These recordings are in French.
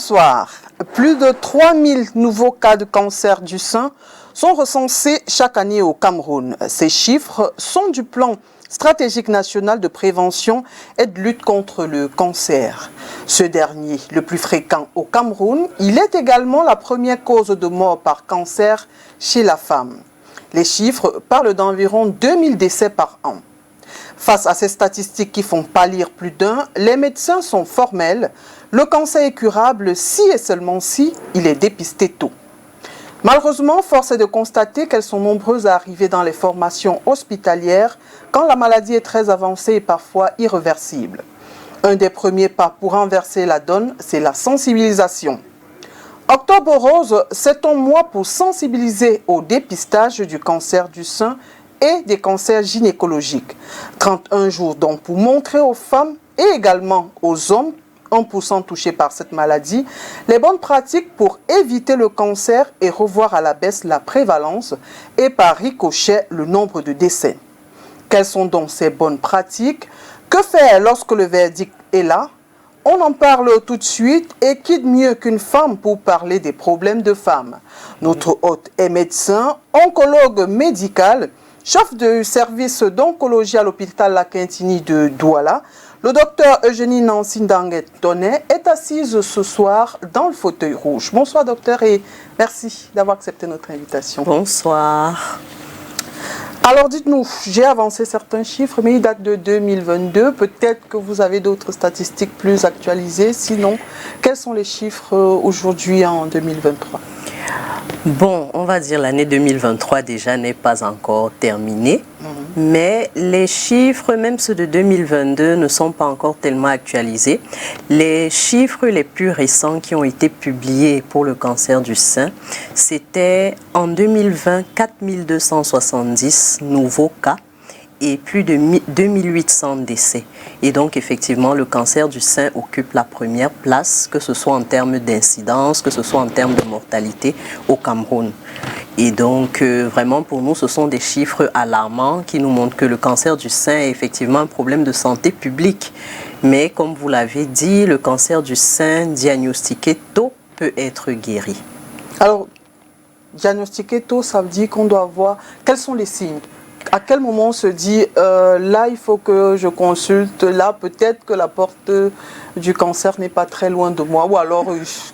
Bonsoir. Plus de 3000 nouveaux cas de cancer du sein sont recensés chaque année au Cameroun. Ces chiffres sont du plan stratégique national de prévention et de lutte contre le cancer. Ce dernier, le plus fréquent au Cameroun, il est également la première cause de mort par cancer chez la femme. Les chiffres parlent d'environ 2000 décès par an. Face à ces statistiques qui font pâlir plus d'un, les médecins sont formels. Le cancer est curable si et seulement si il est dépisté tôt. Malheureusement, force est de constater qu'elles sont nombreuses à arriver dans les formations hospitalières quand la maladie est très avancée et parfois irréversible. Un des premiers pas pour renverser la donne, c'est la sensibilisation. Octobre Rose, c'est un mois pour sensibiliser au dépistage du cancer du sein et des cancers gynécologiques. 31 jours donc pour montrer aux femmes et également aux hommes 1% touchés par cette maladie, les bonnes pratiques pour éviter le cancer et revoir à la baisse la prévalence et par ricochet le nombre de décès. Quelles sont donc ces bonnes pratiques? Que faire lorsque le verdict est là? On en parle tout de suite et qui de mieux qu'une femme pour parler des problèmes de femmes? Notre hôte est médecin, oncologue médical, chef de service d'oncologie à l'hôpital La Quintini de Douala. Le docteur Eugénie Nancy Ndanguet-Tonnet est assise ce soir dans le fauteuil rouge. Bonsoir docteur et merci d'avoir accepté notre invitation. Bonsoir. Alors dites-nous, j'ai avancé certains chiffres, mais ils datent de 2022. Peut-être que vous avez d'autres statistiques plus actualisées. Sinon, quels sont les chiffres aujourd'hui en 2023? Bon, on va dire l'année 2023 déjà n'est pas encore terminée, mais les chiffres, même ceux de 2022, ne sont pas encore tellement actualisés. Les chiffres les plus récents qui ont été publiés pour le cancer du sein, c'était en 2020 4270 nouveaux cas et plus de 2800 décès. Et donc, effectivement, le cancer du sein occupe la première place, que ce soit en termes d'incidence, que ce soit en termes de mortalité au Cameroun. Et donc, vraiment, pour nous, ce sont des chiffres alarmants qui nous montrent que le cancer du sein est effectivement un problème de santé publique. Mais, comme vous l'avez dit, le cancer du sein diagnostiqué tôt peut être guéri. Alors, diagnostiqué tôt, ça veut dire qu'on doit voir quels sont les signes. À quel moment on se dit, là, il faut que je consulte, là, peut-être que la porte du cancer n'est pas très loin de moi, ou alors,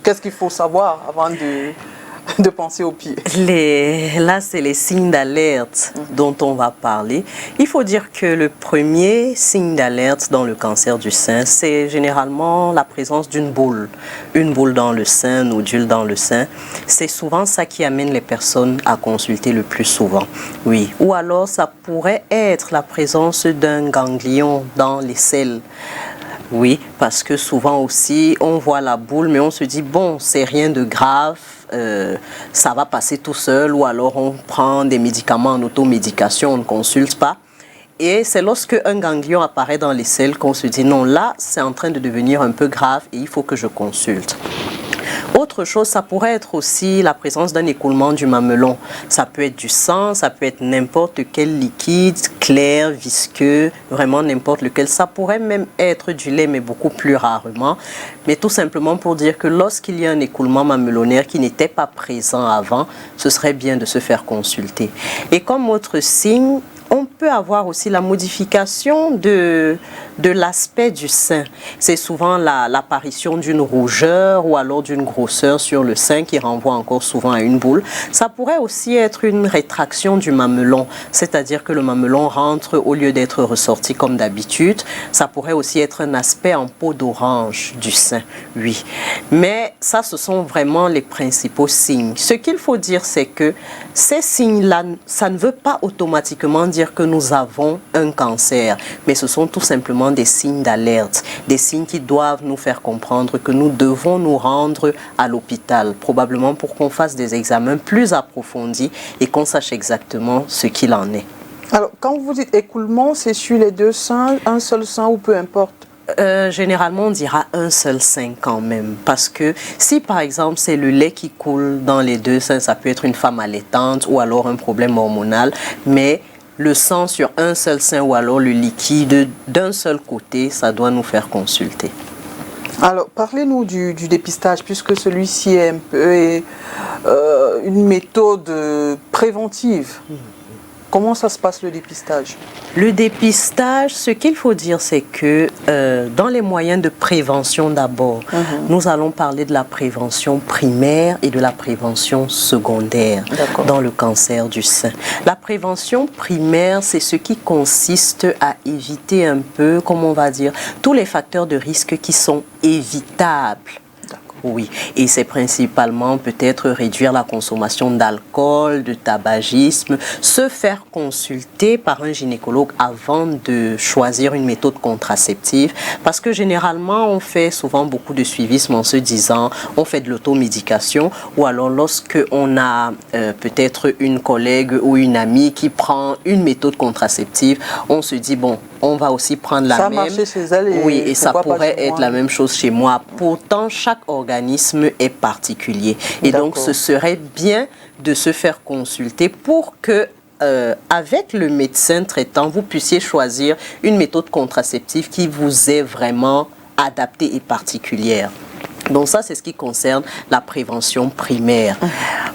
qu'est-ce qu'il faut savoir avant de penser au pied? Là, c'est les signes d'alerte dont on va parler. Il faut dire que le premier signe d'alerte dans le cancer du sein, c'est généralement la présence d'une boule. Une boule dans le sein, nodule dans le sein. C'est souvent ça qui amène les personnes à consulter le plus souvent. Oui. Ou alors, ça pourrait être la présence d'un ganglion dans les selles. Oui, parce que souvent aussi, on voit la boule, mais on se dit, bon, c'est rien de grave. Ça va passer tout seul, ou alors on prend des médicaments en automédication, on ne consulte pas. Et c'est lorsque un ganglion apparaît dans les selles qu'on se dit non, là c'est en train de devenir un peu grave et il faut que je consulte. Autre chose, ça pourrait être aussi la présence d'un écoulement du mamelon. Ça peut être du sang, ça peut être n'importe quel liquide, clair, visqueux, vraiment n'importe lequel. Ça pourrait même être du lait, mais beaucoup plus rarement. Mais tout simplement pour dire que lorsqu'il y a un écoulement mamelonnaire qui n'était pas présent avant, ce serait bien de se faire consulter. Et comme autre signe, on peut avoir aussi la modification de l'aspect du sein. C'est souvent l'apparition d'une rougeur ou alors d'une grosseur sur le sein qui renvoie encore souvent à une boule. Ça pourrait aussi être une rétraction du mamelon, c'est-à-dire que le mamelon rentre au lieu d'être ressorti comme d'habitude. Ça pourrait aussi être un aspect en peau d'orange du sein, oui. Mais ça, ce sont vraiment les principaux signes. Ce qu'il faut dire, c'est que ces signes-là, ça ne veut pas automatiquement dire que nous avons un cancer, mais ce sont tout simplement des signes d'alerte, des signes qui doivent nous faire comprendre que nous devons nous rendre à l'hôpital, probablement pour qu'on fasse des examens plus approfondis et qu'on sache exactement ce qu'il en est. Alors, quand vous dites écoulement, c'est sur les deux seins, un seul sein ou peu importe? Généralement, on dira un seul sein quand même. Parce que si, par exemple, c'est le lait qui coule dans les deux seins, ça peut être une femme allaitante ou alors un problème hormonal. Mais le sang sur un seul sein ou alors le liquide d'un seul côté, ça doit nous faire consulter. Alors, parlez-nous du dépistage, puisque celui-ci est un peu une méthode préventive. Comment ça se passe le dépistage? Le dépistage, ce qu'il faut dire, c'est que dans les moyens de prévention d'abord, nous allons parler de la prévention primaire et de la prévention secondaire dans le cancer du sein. La prévention primaire, c'est ce qui consiste à éviter un peu, comme on va dire, tous les facteurs de risque qui sont évitables. Oui, et c'est principalement peut-être réduire la consommation d'alcool, de tabagisme, se faire consulter par un gynécologue avant de choisir une méthode contraceptive, parce que généralement on fait souvent beaucoup de suivisme en se disant on fait de l'automédication, ou alors lorsque on a peut-être une collègue ou une amie qui prend une méthode contraceptive, on se dit bon, on va aussi prendre la même. Ça marche chez elle et oui, et ça pourrait être la même chose chez moi. Pourtant, chaque organisme est particulier. Et donc, ce serait bien de se faire consulter pour que, avec le médecin traitant, vous puissiez choisir une méthode contraceptive qui vous est vraiment adaptée et particulière. Donc ça, c'est ce qui concerne la prévention primaire.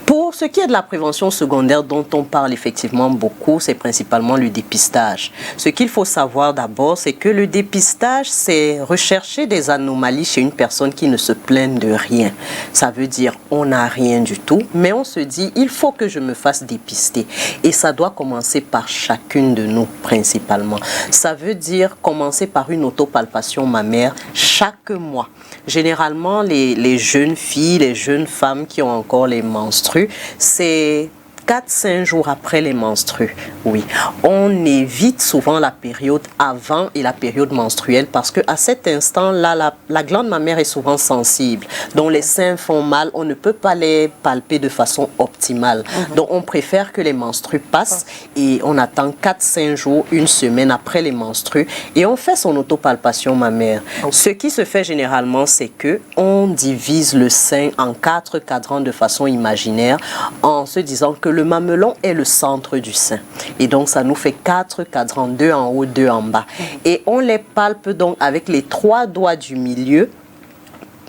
Pour ce qui est de la prévention secondaire dont on parle effectivement beaucoup, c'est principalement le dépistage. Ce qu'il faut savoir d'abord, c'est que le dépistage, c'est rechercher des anomalies chez une personne qui ne se plaint de rien. Ça veut dire on n'a rien du tout, mais on se dit il faut que je me fasse dépister. Et ça doit commencer par chacune de nous principalement. Ça veut dire commencer par une autopalpation mammaire chaque mois. Généralement, les jeunes filles, les jeunes femmes qui ont encore les menstrues, c'est 4-5 jours après les menstrues, oui. On évite souvent la période avant et la période menstruelle parce qu'à cet instant-là, la glande mammaire est souvent sensible. Donc les seins font mal, on ne peut pas les palper de façon optimale. Donc on préfère que les menstrues passent et on attend 4-5 jours, une semaine après les menstrues et on fait son autopalpation mammaire. Ce qui se fait généralement, c'est que on divise le sein en 4 cadrans de façon imaginaire en se disant que le mamelon est le centre du sein. Et donc, ça nous fait 4 cadrans, 2 en haut, 2 en bas. Et on les palpe donc avec les 3 doigts du milieu,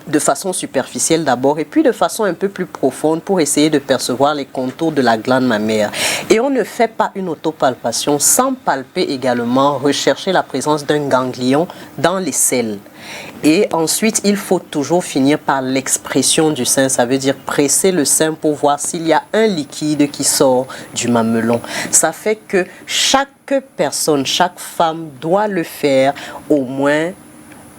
de façon superficielle d'abord, et puis de façon un peu plus profonde pour essayer de percevoir les contours de la glande mammaire. Et on ne fait pas une autopalpation sans palper également, rechercher la présence d'un ganglion dans les selles. Et ensuite, il faut toujours finir par l'expression du sein. Ça veut dire presser le sein pour voir s'il y a un liquide qui sort du mamelon. Ça fait que chaque personne, chaque femme doit le faire au moins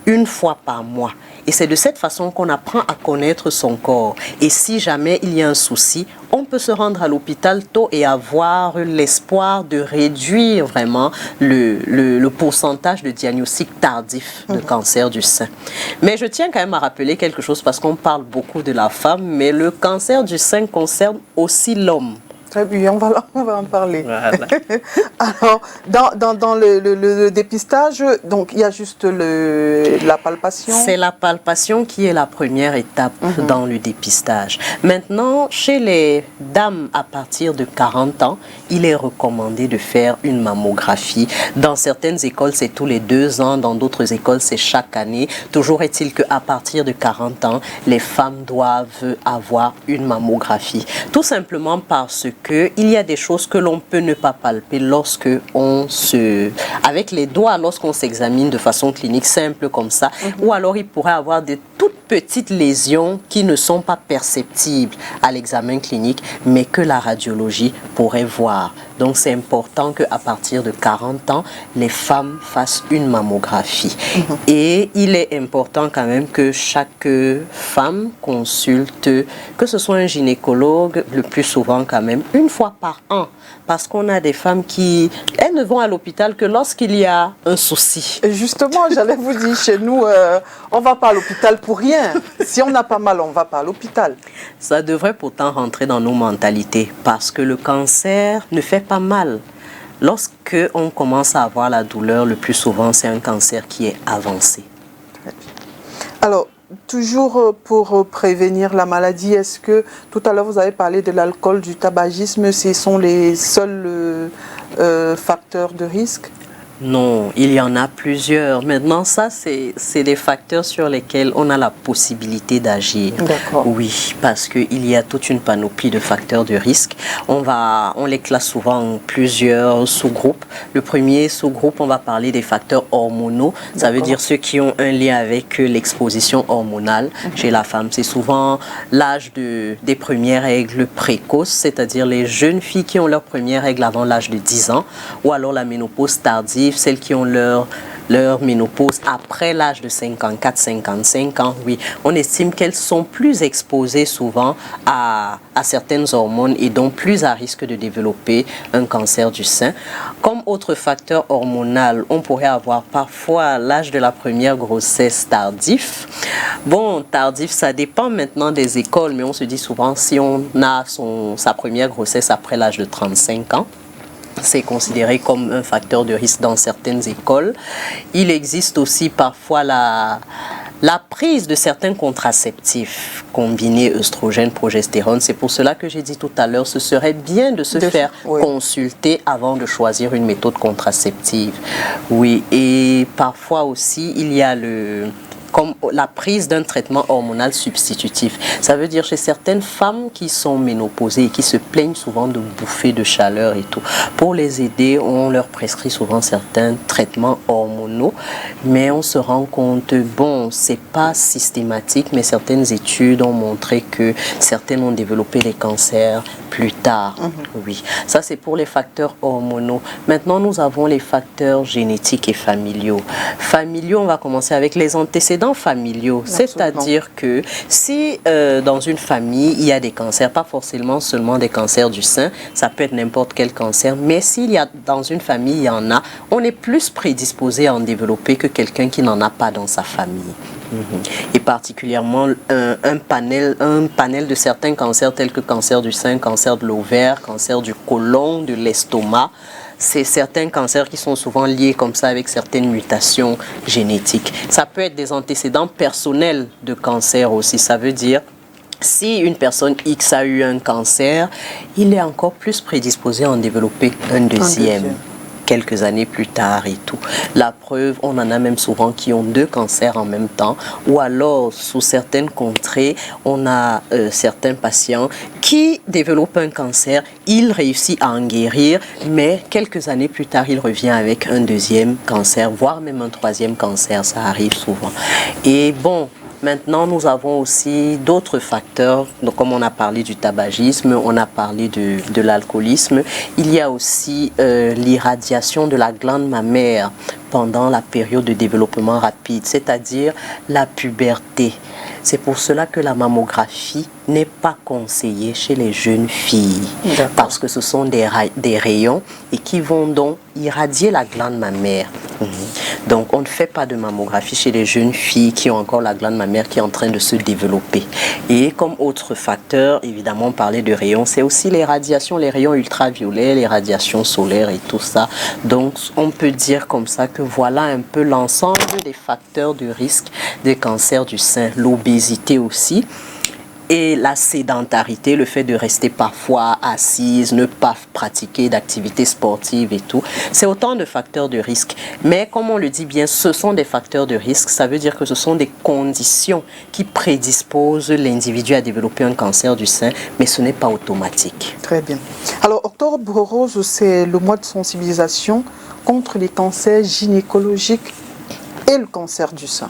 une fois par mois. Et c'est de cette façon qu'on apprend à connaître son corps. Et si jamais il y a un souci, on peut se rendre à l'hôpital tôt et avoir l'espoir de réduire vraiment le pourcentage de diagnostic tardif de cancer du sein. Mais je tiens quand même à rappeler quelque chose parce qu'on parle beaucoup de la femme, mais le cancer du sein concerne aussi l'homme. Très bien, on va en parler. Voilà. Alors, dans le dépistage, donc il y a juste la palpation. C'est la palpation qui est la première étape dans le dépistage. Maintenant, chez les dames à partir de 40 ans, il est recommandé de faire une mammographie. Dans certaines écoles, c'est tous les 2 ans. Dans d'autres écoles, c'est chaque année. Toujours est-il qu'à partir de 40 ans, les femmes doivent avoir une mammographie. Tout simplement parce qu'il y a des choses que l'on peut ne pas palper lorsque avec les doigts, lorsqu'on s'examine de façon clinique simple comme ça, ou alors il pourrait avoir de toutes petites lésions qui ne sont pas perceptibles à l'examen clinique, mais que la radiologie pourrait voir. Donc c'est important qu'à partir de 40 ans, les femmes fassent une mammographie. Et il est important quand même que chaque femme consulte, que ce soit un gynécologue, le plus souvent quand même, une fois par an. Parce qu'on a des femmes qui, elles ne vont à l'hôpital que lorsqu'il y a un souci. Et justement, j'allais vous dire, chez nous, on ne va pas à l'hôpital pour rien. Si on n'a pas mal, on ne va pas à l'hôpital. Ça devrait pourtant rentrer dans nos mentalités parce que le cancer ne fait pas mal. Lorsque on commence à avoir la douleur, le plus souvent, c'est un cancer qui est avancé. Alors, toujours pour prévenir la maladie, est-ce que tout à l'heure vous avez parlé de l'alcool, du tabagisme, ce sont les seuls facteurs de risque? Non, il y en a plusieurs. Maintenant, ça, c'est des facteurs sur lesquels on a la possibilité d'agir. D'accord. Oui, parce qu'il y a toute une panoplie de facteurs de risque. On les classe souvent en plusieurs sous-groupes. Le premier sous-groupe, on va parler des facteurs hormonaux. Ça veut dire ceux qui ont un lien avec l'exposition hormonale chez la femme. C'est souvent l'âge des premières règles précoces, c'est-à-dire les jeunes filles qui ont leurs premières règles avant l'âge de 10 ans, ou alors la ménopause tardive, celles qui ont leur ménopause après l'âge de 54-55 ans. Oui, on estime qu'elles sont plus exposées souvent à certaines hormones et donc plus à risque de développer un cancer du sein. Comme autre facteur hormonal, on pourrait avoir parfois l'âge de la première grossesse tardif. Bon, tardif, ça dépend maintenant des écoles, mais on se dit souvent si on a sa première grossesse après l'âge de 35 ans, c'est considéré comme un facteur de risque dans certaines écoles. Il existe aussi parfois la prise de certains contraceptifs combinés œstrogène, progestérone. C'est pour cela que j'ai dit tout à l'heure, ce serait bien de se faire consulter avant de choisir une méthode contraceptive. Oui, et parfois aussi, il y a comme la prise d'un traitement hormonal substitutif. Ça veut dire chez certaines femmes qui sont ménopausées et qui se plaignent souvent de bouffées de chaleur et tout. Pour les aider, on leur prescrit souvent certains traitements hormonaux, mais on se rend compte, bon, c'est pas systématique, mais certaines études ont montré que certaines ont développé des cancers plus tard. Oui, ça c'est pour les facteurs hormonaux. Maintenant, nous avons les facteurs génétiques et familiaux. Familiaux, on va commencer avec les antécédents familiaux, c'est-à-dire que si dans une famille il y a des cancers, pas forcément seulement des cancers du sein, ça peut être n'importe quel cancer, mais s'il y a dans une famille, il y en a, on est plus prédisposé à en développer que quelqu'un qui n'en a pas dans sa famille. Et particulièrement un panel de certains cancers tels que cancer du sein, cancer de l'ovaire, cancer du côlon, de l'estomac. C'est certains cancers qui sont souvent liés comme ça avec certaines mutations génétiques. Ça peut être des antécédents personnels de cancer aussi. Ça veut dire si une personne X a eu un cancer, il est encore plus prédisposé à en développer un deuxième. Quelques années plus tard et tout. La preuve, on en a même souvent qui ont 2 cancers en même temps, ou alors sous certaines contrées, on a certains patients qui développent un cancer, il réussit à en guérir, mais quelques années plus tard, il revient avec un deuxième cancer, voire même un 3e cancer, ça arrive souvent. Et bon, maintenant, nous avons aussi d'autres facteurs, donc, comme on a parlé du tabagisme, on a parlé de l'alcoolisme. Il y a aussi l'irradiation de la glande mammaire pendant la période de développement rapide, c'est-à-dire la puberté. C'est pour cela que la mammographie n'est pas conseillée chez les jeunes filles, parce que ce sont des rayons et qui vont donc irradier la glande mammaire. Donc, on ne fait pas de mammographie chez les jeunes filles qui ont encore la glande mammaire qui est en train de se développer. Et comme autre facteur, évidemment, on parlait de rayons, c'est aussi les radiations, les rayons ultraviolets, les radiations solaires et tout ça. Donc, on peut dire comme ça que voilà un peu l'ensemble des facteurs de risque des cancers du sein. L'obésité aussi. Et la sédentarité, le fait de rester parfois assise, ne pas pratiquer d'activités sportives et tout, c'est autant de facteurs de risque. Mais comme on le dit bien, ce sont des facteurs de risque, ça veut dire que ce sont des conditions qui prédisposent l'individu à développer un cancer du sein, mais ce n'est pas automatique. Très bien. Alors, Octobre Rose, c'est le mois de sensibilisation contre les cancers gynécologiques et le cancer du sein.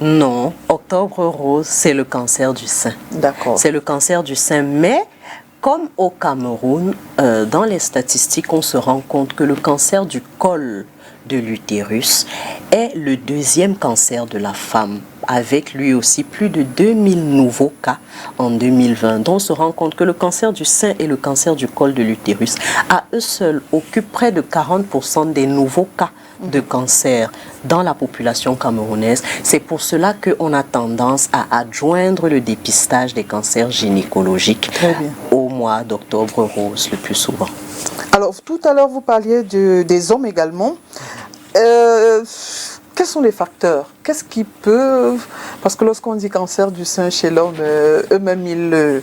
Non, Octobre Rose, c'est le cancer du sein. D'accord. C'est le cancer du sein, mais comme au Cameroun, dans les statistiques, on se rend compte que le cancer du col de l'utérus est le 2e cancer de la femme, avec lui aussi plus de 2000 nouveaux cas en 2020. Donc on se rend compte que le cancer du sein et le cancer du col de l'utérus, à eux seuls, occupent près de 40% des nouveaux cas de cancer dans la population camerounaise. C'est pour cela qu'on a tendance à adjoindre le dépistage des cancers gynécologiques au mois d'Octobre Rose le plus souvent. Alors, tout à l'heure, vous parliez des hommes également. Quels sont les facteurs? Qu'est-ce qui peut... Parce que lorsqu'on dit cancer du sein chez l'homme, eux-mêmes,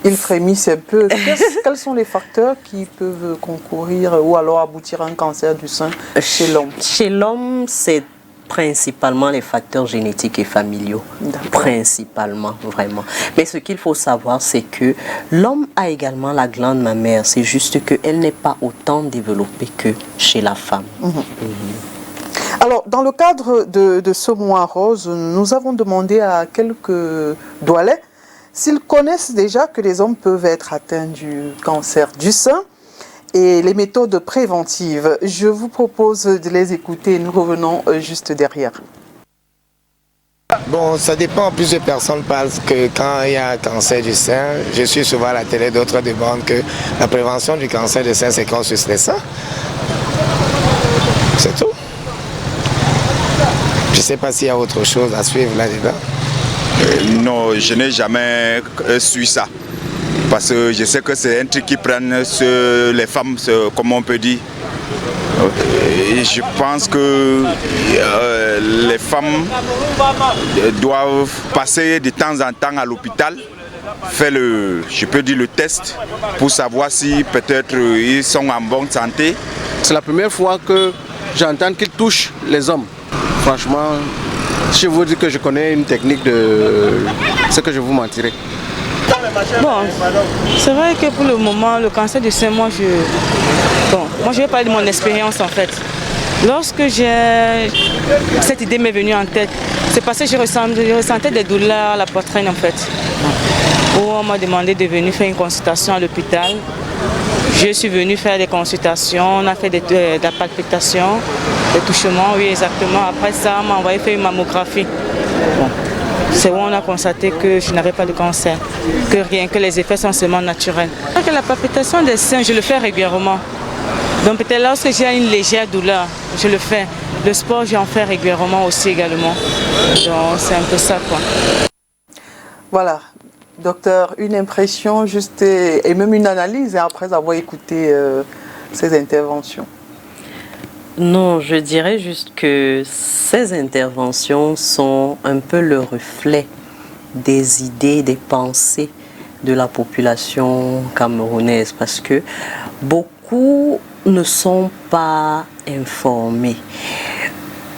Ils frémissent un peu. Quels sont les facteurs qui peuvent concourir ou alors aboutir à un cancer du sein chez l'homme? Chez l'homme, c'est principalement les facteurs génétiques et familiaux. Principalement, vraiment. Mais ce qu'il faut savoir, c'est que l'homme a également la glande mammaire. C'est juste qu'elle n'est pas autant développée que chez la femme. Alors, dans le cadre de ce mois rose, nous avons demandé à quelques doilets s'ils connaissent déjà que les hommes peuvent être atteints du cancer du sein et les méthodes préventives. Je vous propose de les écouter et nous revenons juste derrière. Bon, ça dépend. Plusieurs personnes pensent que quand il y a un cancer du sein, je suis souvent à la télé, d'autres demandent que la prévention du cancer du sein, c'est qu'on suce les seins. C'est tout. Je ne sais pas s'il y a autre chose à suivre là-dedans. Non, je n'ai jamais su ça. Parce que je sais que c'est un truc qui prennent les femmes, comme on peut dire. Et je pense que les femmes doivent passer de temps en temps à l'hôpital, faire je peux dire le test, pour savoir si peut-être ils sont en bonne santé. C'est la première fois que j'entends qu'ils touchent les hommes. Franchement, je vous dis que je connais une technique de ce que je vous mentirai. Bon, c'est vrai que pour le moment, le cancer du sein, moi je vais parler de mon expérience en fait. Lorsque cette idée m'est venue en tête, c'est parce que je ressentais des douleurs à la poitrine en fait. Où on m'a demandé de venir faire une consultation à l'hôpital. Je suis venue faire des consultations, on a fait de la palpitation, des touchements, oui exactement. Après ça, on m'a envoyé faire une mammographie. Bon. C'est où on a constaté que je n'avais pas de cancer, que les effets sont seulement naturels. La palpitation des seins, je le fais régulièrement. Donc peut-être lorsque j'ai une légère douleur, je le fais. Le sport, j'en fais régulièrement aussi également. Donc c'est un peu ça quoi. Voilà. Docteur, une impression juste et même une analyse après avoir écouté ces interventions. Non, je dirais juste que ces interventions sont un peu le reflet des idées, des pensées de la population camerounaise parce que beaucoup ne sont pas informés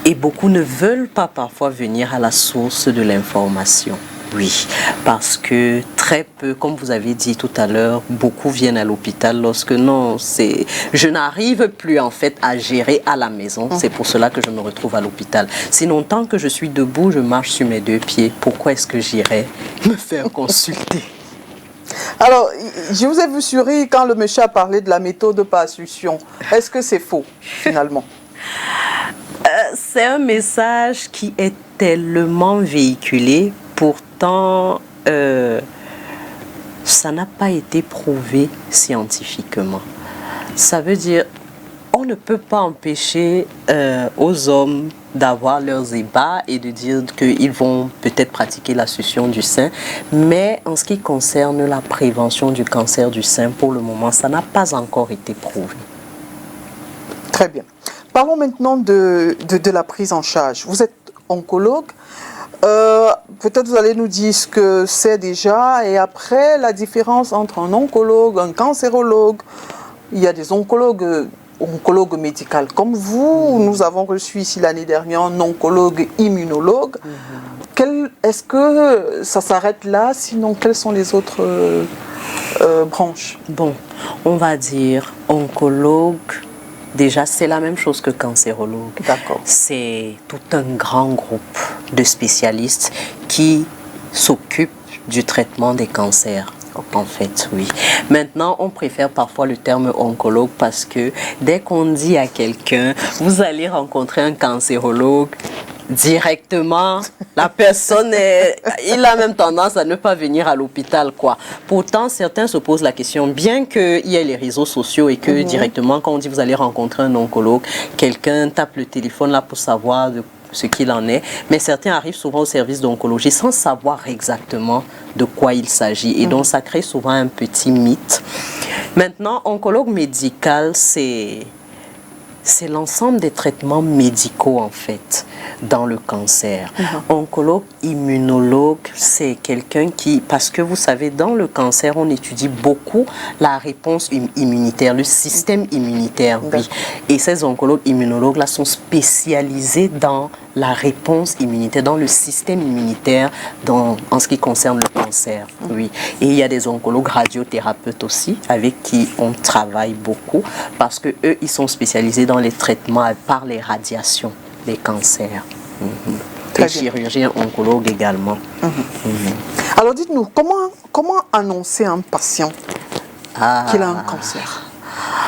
et beaucoup ne veulent pas parfois venir à la source de l'information. Oui, parce que très peu, comme vous avez dit tout à l'heure, beaucoup viennent à l'hôpital lorsque je n'arrive plus en fait à gérer à la maison. C'est pour cela que je me retrouve à l'hôpital. Sinon, tant que je suis debout, je marche sur mes deux pieds. Pourquoi est-ce que j'irais me faire consulter? Alors, je vous ai vu sourire quand le monsieur a parlé de la méthode par succion. Est-ce que c'est faux, finalement? C'est un message qui est tellement véhiculé. Pourtant, ça n'a pas été prouvé scientifiquement. Ça veut dire, on ne peut pas empêcher aux hommes d'avoir leurs ébats et de dire qu'ils vont peut-être pratiquer la succion du sein. Mais en ce qui concerne la prévention du cancer du sein, pour le moment, ça n'a pas encore été prouvé. Très bien. Parlons maintenant de la prise en charge. Vous êtes oncologue. Peut-être vous allez nous dire ce que c'est déjà et après la différence entre un oncologue, un cancérologue. Il y a des oncologues médicaux comme vous. Nous avons reçu ici l'année dernière un oncologue immunologue. Est-ce que ça s'arrête là? Sinon, quelles sont les autres branches? Bon, on va dire oncologue. Déjà, c'est la même chose que cancérologue. D'accord. C'est tout un grand groupe de spécialistes qui s'occupent du traitement des cancers. En fait, oui. Maintenant, on préfère parfois le terme oncologue parce que dès qu'on dit à quelqu'un, vous allez rencontrer un cancérologue, directement, la personne, il a même tendance à ne pas venir à l'hôpital, quoi. Pourtant, certains se posent la question, bien qu'il y ait les réseaux sociaux et que directement, quand on dit vous allez rencontrer un oncologue, quelqu'un tape le téléphone là pour savoir ce qu'il en est, mais certains arrivent souvent au service d'oncologie sans savoir exactement de quoi il s'agit et donc ça crée souvent un petit mythe. Maintenant, oncologue médical, c'est c'est l'ensemble des traitements médicaux en fait dans le cancer. Oncologue, immunologue, c'est quelqu'un qui, parce que vous savez, dans le cancer, on étudie beaucoup la réponse immunitaire, le système immunitaire, oui. Et ces oncologues, immunologues-là sont spécialisés dans la réponse immunitaire, dans le système immunitaire en ce qui concerne le cancer, oui. Et il y a des oncologues radiothérapeutes aussi, avec qui on travaille beaucoup, parce que eux, ils sont spécialisés dans les traitements par les radiations des cancers. Les chirurgiens oncologues également. Alors dites-nous, comment annoncer à un patient qu'il a un cancer?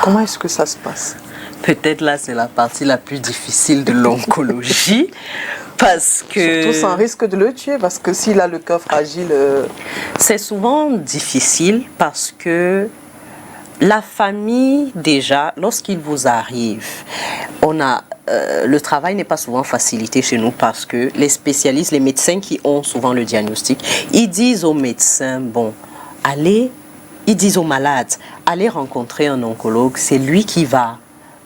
Comment est-ce que ça se passe? Peut-être là, c'est la partie la plus difficile de l'oncologie. Parce que... Surtout sans risque de le tuer, parce que s'il a le cœur fragile... C'est souvent difficile parce que la famille, déjà, lorsqu'il vous arrive, le travail n'est pas souvent facilité chez nous parce que les spécialistes, les médecins qui ont souvent le diagnostic, ils disent aux médecins, bon, ils disent aux malades, allez rencontrer un oncologue, c'est lui qui va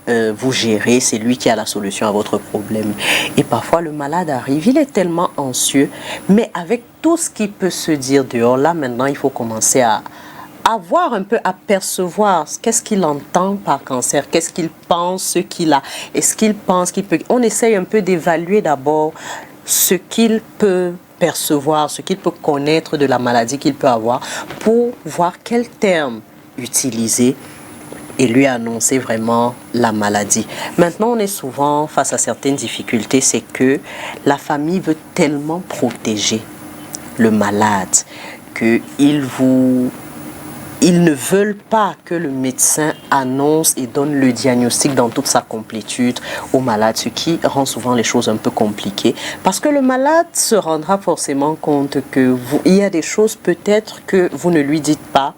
vous gérer, c'est lui qui a la solution à votre problème. Et parfois le malade arrive, il est tellement anxieux, mais avec tout ce qu'il peut se dire dehors, là maintenant il faut commencer à voir un peu, à percevoir qu'est-ce qu'il entend par cancer, qu'est-ce qu'il pense, ce qu'il a, est-ce qu'il pense qu'il peut... On essaye un peu d'évaluer d'abord ce qu'il peut percevoir, ce qu'il peut connaître de la maladie qu'il peut avoir pour voir quel terme utiliser et lui annoncer vraiment la maladie. Maintenant, on est souvent face à certaines difficultés, c'est que la famille veut tellement protéger le malade qu'ils ne veulent pas que le médecin annonce et donne le diagnostic dans toute sa complétude au malade, ce qui rend souvent les choses un peu compliquées. Parce que le malade se rendra forcément compte qu'il y a des choses peut-être que vous ne lui dites pas.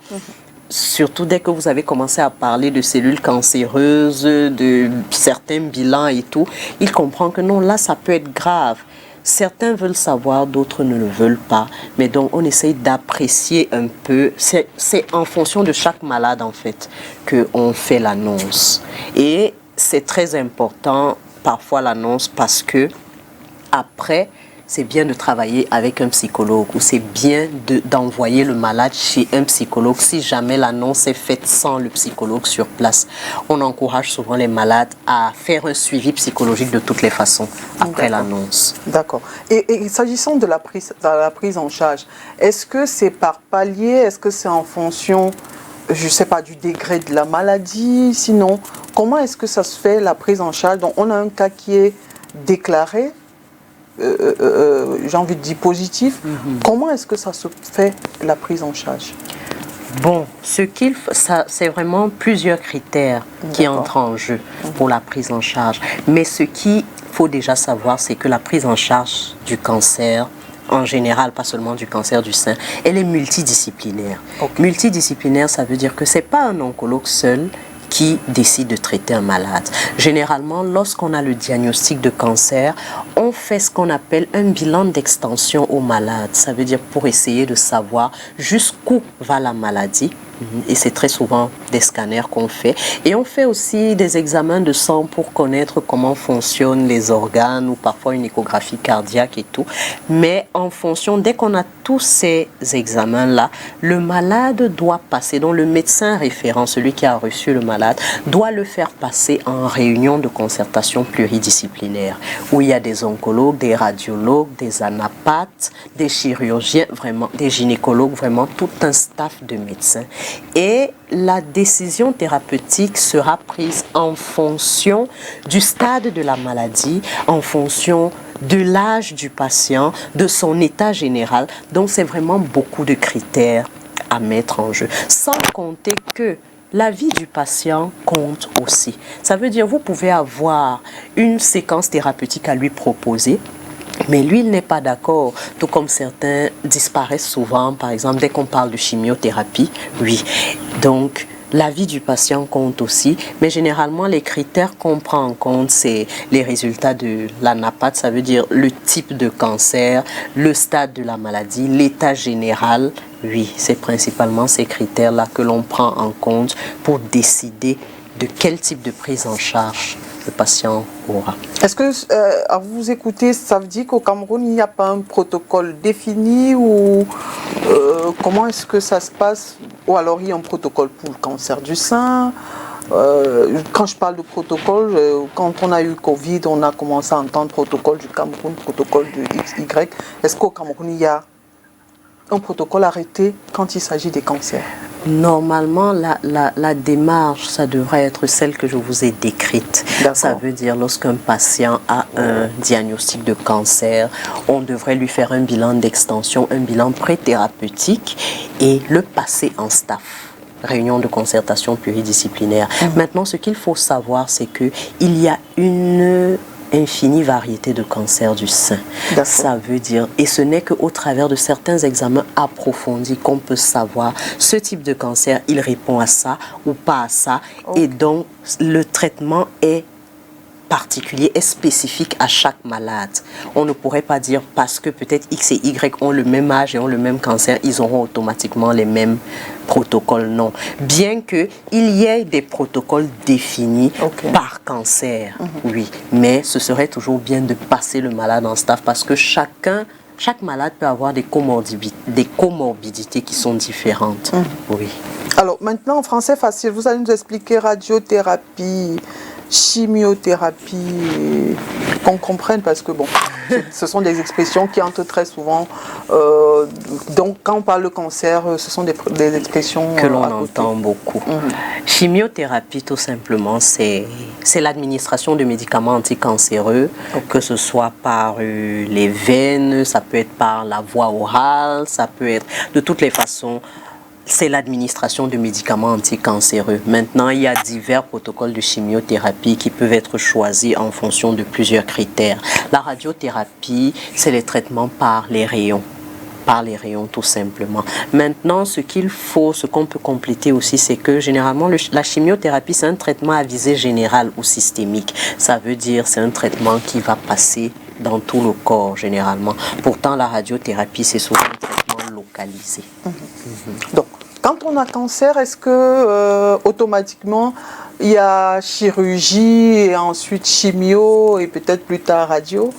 Surtout dès que vous avez commencé à parler de cellules cancéreuses, de certains bilans et tout, il comprend que non, là ça peut être grave. Certains veulent savoir, d'autres ne le veulent pas. Mais donc, on essaye d'apprécier un peu. C'est en fonction de chaque malade, en fait, qu'on fait l'annonce. Et c'est très important, parfois, l'annonce, parce que après, c'est bien de travailler avec un psychologue ou c'est bien d'envoyer le malade chez un psychologue si jamais l'annonce est faite sans le psychologue sur place. On encourage souvent les malades à faire un suivi psychologique de toutes les façons après l'annonce. D'accord. Et s'agissant de la prise en charge, est-ce que c'est par palier? Est-ce que c'est en fonction, je ne sais pas, du degré de la maladie? Sinon, comment est-ce que ça se fait, la prise en charge? Donc, on a un cas qui est déclaré, j'ai envie de dire positif. Comment est-ce que ça se fait, la prise en charge? Bon, c'est vraiment plusieurs critères qui entrent en jeu pour la prise en charge. Mais ce qu'il faut déjà savoir, c'est que la prise en charge du cancer, en général, pas seulement du cancer du sein, elle est multidisciplinaire. Multidisciplinaire, ça veut dire que ce n'est pas un oncologue seul qui décide de traiter un malade. Généralement, lorsqu'on a le diagnostic de cancer, on fait ce qu'on appelle un bilan d'extension au malade. Ça veut dire pour essayer de savoir jusqu'où va la maladie. Et c'est très souvent des scanners qu'on fait. Et on fait aussi des examens de sang pour connaître comment fonctionnent les organes ou parfois une échographie cardiaque et tout. Mais en fonction, dès qu'on a tous ces examens-là, le malade doit passer, donc le médecin référent, celui qui a reçu le malade, doit le faire passer en réunion de concertation pluridisciplinaire où il y a des oncologues, des radiologues, des anapathes, des chirurgiens, vraiment, des gynécologues, vraiment tout un staff de médecins. Et la décision thérapeutique sera prise en fonction du stade de la maladie, en fonction de l'âge du patient, de son état général. Donc, c'est vraiment beaucoup de critères à mettre en jeu. Sans compter que la vie du patient compte aussi. Ça veut dire que vous pouvez avoir une séquence thérapeutique à lui proposer, mais lui, il n'est pas d'accord, tout comme certains disparaissent souvent, par exemple, dès qu'on parle de chimiothérapie, oui. Donc, la vie du patient compte aussi, mais généralement, les critères qu'on prend en compte, c'est les résultats de l'anapathe, ça veut dire le type de cancer, le stade de la maladie, l'état général. Oui, c'est principalement ces critères-là que l'on prend en compte pour décider de quel type de prise en charge le patient aura. Est-ce que, à vous écouter, ça veut dire qu'au Cameroun, il n'y a pas un protocole défini ou comment est-ce que ça se passe? Ou alors il y a un protocole pour le cancer du sein? Quand je parle de protocole, quand on a eu Covid, on a commencé à entendre protocole du Cameroun, protocole de XY. Est-ce qu'au Cameroun, il y a un protocole arrêté quand il s'agit des cancers? Normalement, la démarche, ça devrait être celle que je vous ai décrite. Ça veut dire lorsqu'un patient a un diagnostic de cancer, on devrait lui faire un bilan d'extension, un bilan pré-thérapeutique et le passer en staff. Réunion de concertation pluridisciplinaire. Maintenant, ce qu'il faut savoir, c'est qu'il y a une infinie variété de cancers du sein. Ça veut dire, et ce n'est qu'au travers de certains examens approfondis qu'on peut savoir ce type de cancer, il répond à ça ou pas à ça. Et donc, le traitement est particulier et spécifique à chaque malade. On ne pourrait pas dire parce que peut-être X et Y ont le même âge et ont le même cancer, ils auront automatiquement les mêmes protocoles. Non. Bien qu'il y ait des protocoles définis par cancer, oui. Mais ce serait toujours bien de passer le malade en staff parce que chaque malade peut avoir des comorbidités qui sont différentes. Oui. Alors maintenant, en français facile, vous allez nous expliquer radiothérapie, chimiothérapie, qu'on comprenne parce que bon, ce sont des expressions qui entrent très souvent. Donc quand on parle de cancer, ce sont des expressions que l'on entend beaucoup. Chimiothérapie, tout simplement, c'est l'administration de médicaments anticancéreux, que ce soit par les veines, ça peut être par la voie orale, ça peut être de toutes les façons. C'est l'administration de médicaments anticancéreux. Maintenant, il y a divers protocoles de chimiothérapie qui peuvent être choisis en fonction de plusieurs critères. La radiothérapie, c'est les traitements par les rayons. Par les rayons, tout simplement. Maintenant, ce qu'on peut compléter aussi, c'est que généralement, la chimiothérapie, c'est un traitement à visée générale ou systémique. Ça veut dire c'est un traitement qui va passer dans tout le corps, généralement. Pourtant, la radiothérapie, c'est souvent un traitement localisé. Donc, quand on a cancer, est-ce que automatiquement il y a chirurgie et ensuite chimio et peut-être plus tard radio?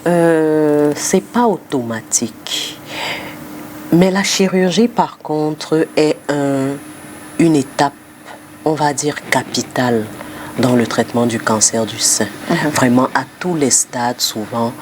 C'est pas automatique. Mais la chirurgie, par contre, est une étape, on va dire, capitale dans le traitement du cancer du sein. Vraiment, à tous les stades, souvent,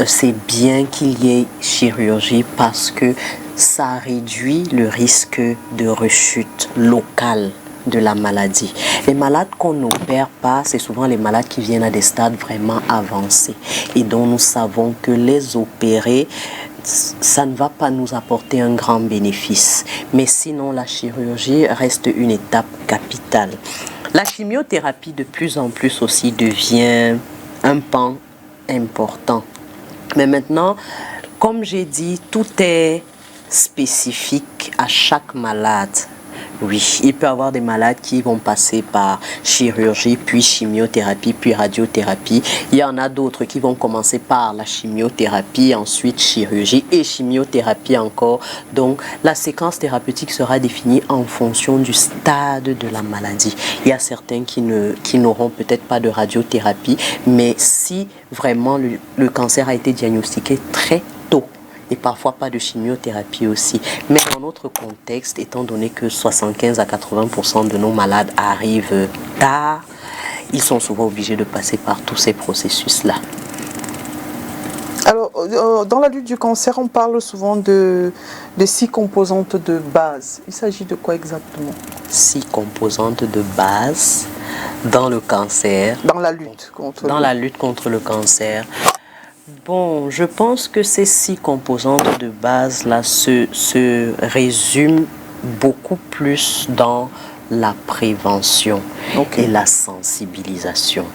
c'est bien qu'il y ait chirurgie parce que ça réduit le risque de rechute locale de la maladie. Les malades qu'on n'opère pas, c'est souvent les malades qui viennent à des stades vraiment avancés et dont nous savons que les opérer, ça ne va pas nous apporter un grand bénéfice. Mais sinon, la chirurgie reste une étape capitale. La chimiothérapie, de plus en plus aussi, devient un pan important. Mais maintenant, comme j'ai dit, tout est spécifique à chaque malade. Oui, il peut y avoir des malades qui vont passer par chirurgie, puis chimiothérapie, puis radiothérapie. Il y en a d'autres qui vont commencer par la chimiothérapie, ensuite chirurgie et chimiothérapie encore. Donc, la séquence thérapeutique sera définie en fonction du stade de la maladie. Il y a certains qui n'auront peut-être pas de radiothérapie, mais si vraiment le cancer a été diagnostiqué très tôt, et parfois pas de chimiothérapie aussi. Mais dans notre contexte, étant donné que 75 à 80% de nos malades arrivent tard, ils sont souvent obligés de passer par tous ces processus-là. Alors, dans la lutte du cancer, on parle souvent de 6 composantes de base. Il s'agit de quoi exactement? 6 composantes de base dans le cancer. Dans la lutte contre le cancer. Bon, je pense que ces 6 composantes de base-là se résument beaucoup plus dans la prévention et la sensibilisation.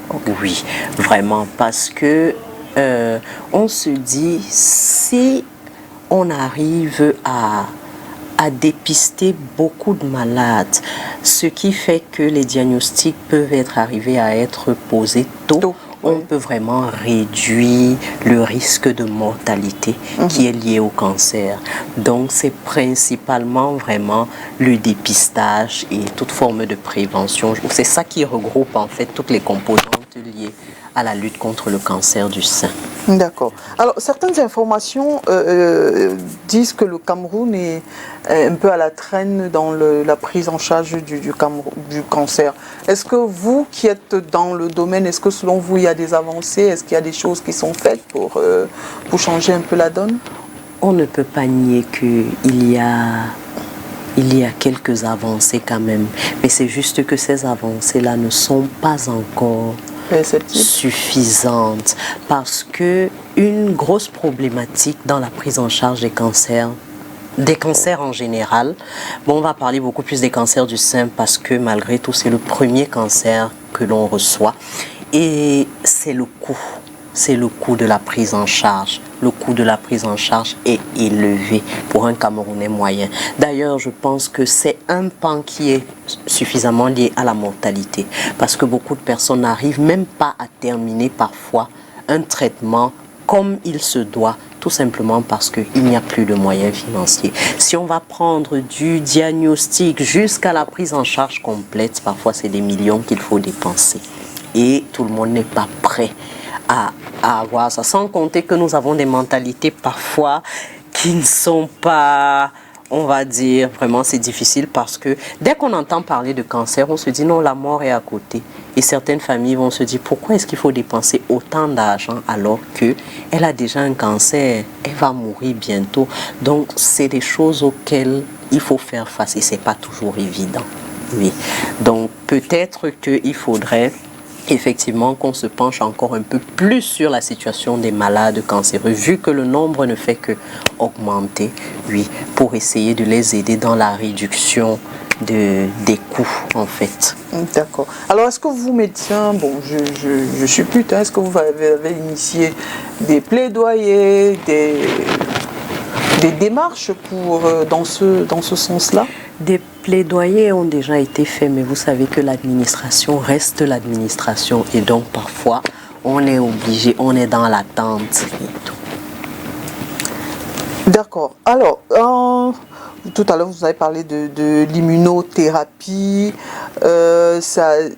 Oui, vraiment, parce que on se dit, si on arrive à dépister beaucoup de malades, ce qui fait que les diagnostics peuvent arriver à être posés tôt, on peut vraiment réduire le risque de mortalité qui est lié au cancer. Donc, c'est principalement vraiment le dépistage et toute forme de prévention. C'est ça qui regroupe en fait toutes les composantes liées à la lutte contre le cancer du sein. D'accord. Alors, certaines informations disent que le Cameroun est un peu à la traîne dans la prise en charge du cancer. Est-ce que vous qui êtes dans le domaine, est-ce que selon vous, il y a des avancées? Est-ce qu'il y a des choses qui sont faites pour changer un peu la donne? On ne peut pas nier qu'il y a quelques avancées quand même. Mais c'est juste que ces avancées-là ne sont pas encore suffisante parce que une grosse problématique dans la prise en charge des cancers en général, bon, on va parler beaucoup plus des cancers du sein parce que malgré tout c'est le premier cancer que l'on reçoit et c'est le coût. C'est le coût de la prise en charge. Le coût de la prise en charge est élevé pour un Camerounais moyen. D'ailleurs, je pense que c'est un pan qui est suffisamment lié à la mortalité. Parce que beaucoup de personnes n'arrivent même pas à terminer parfois un traitement comme il se doit, tout simplement parce qu'il n'y a plus de moyens financiers. Si on va prendre du diagnostic jusqu'à la prise en charge complète, parfois c'est des millions qu'il faut dépenser. Et tout le monde n'est pas prêt à avoir ça, sans compter que nous avons des mentalités parfois qui ne sont pas, on va dire, vraiment c'est difficile parce que dès qu'on entend parler de cancer, on se dit non, la mort est à côté. Et certaines familles vont se dire pourquoi est-ce qu'il faut dépenser autant d'argent alors qu'elle a déjà un cancer, elle va mourir bientôt. Donc c'est des choses auxquelles il faut faire face et c'est pas toujours évident. Oui. Donc peut-être qu'il faudrait effectivement qu'on se penche encore un peu plus sur la situation des malades cancéreux, vu que le nombre ne fait que augmenter, oui, pour essayer de les aider dans la réduction des coûts, en fait. D'accord. Alors, est-ce que vous, médecins, bon, je suis pute, est-ce que vous avez initié des plaidoyers, des démarches dans ce sens-là? Des plaidoyers ont déjà été faits, mais vous savez que l'administration reste l'administration et donc parfois on est obligé, on est dans l'attente et tout. D'accord. Alors, tout à l'heure vous avez parlé de l'immunothérapie,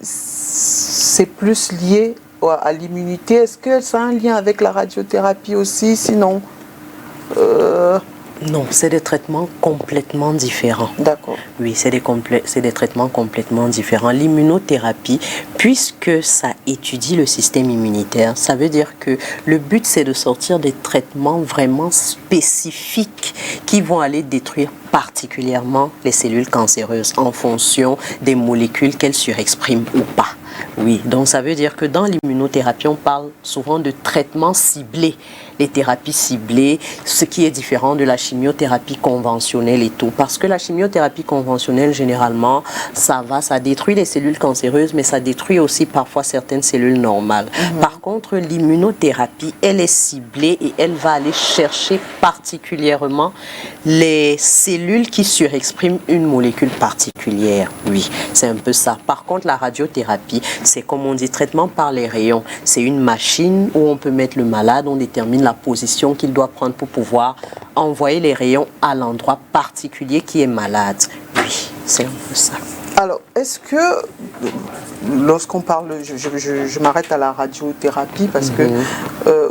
c'est plus lié à l'immunité. Est-ce que ça a un lien avec la radiothérapie aussi? Sinon non, c'est des traitements complètement différents. D'accord. Oui, c'est des traitements complètement différents. L'immunothérapie, puisque ça étudie le système immunitaire, ça veut dire que le but, c'est de sortir des traitements vraiment spécifiques qui vont aller détruire particulièrement les cellules cancéreuses en fonction des molécules qu'elles surexpriment ou pas. Oui, donc ça veut dire que dans l'immunothérapie, on parle souvent de traitements ciblés. Les thérapies ciblées, ce qui est différent de la chimiothérapie conventionnelle et tout. Parce que la chimiothérapie conventionnelle, généralement, ça détruit les cellules cancéreuses, mais ça détruit aussi parfois certaines cellules normales. Par contre, l'immunothérapie, elle est ciblée et elle va aller chercher particulièrement les cellules qui surexpriment une molécule particulière. Oui, c'est un peu ça. Par contre, la radiothérapie, c'est comme on dit, traitement par les rayons. C'est une machine où on peut mettre le malade, on détermine la position qu'il doit prendre pour pouvoir envoyer les rayons à l'endroit particulier qui est malade. Oui, c'est un peu ça. Alors, est-ce que, lorsqu'on parle, je m'arrête à la radiothérapie parce que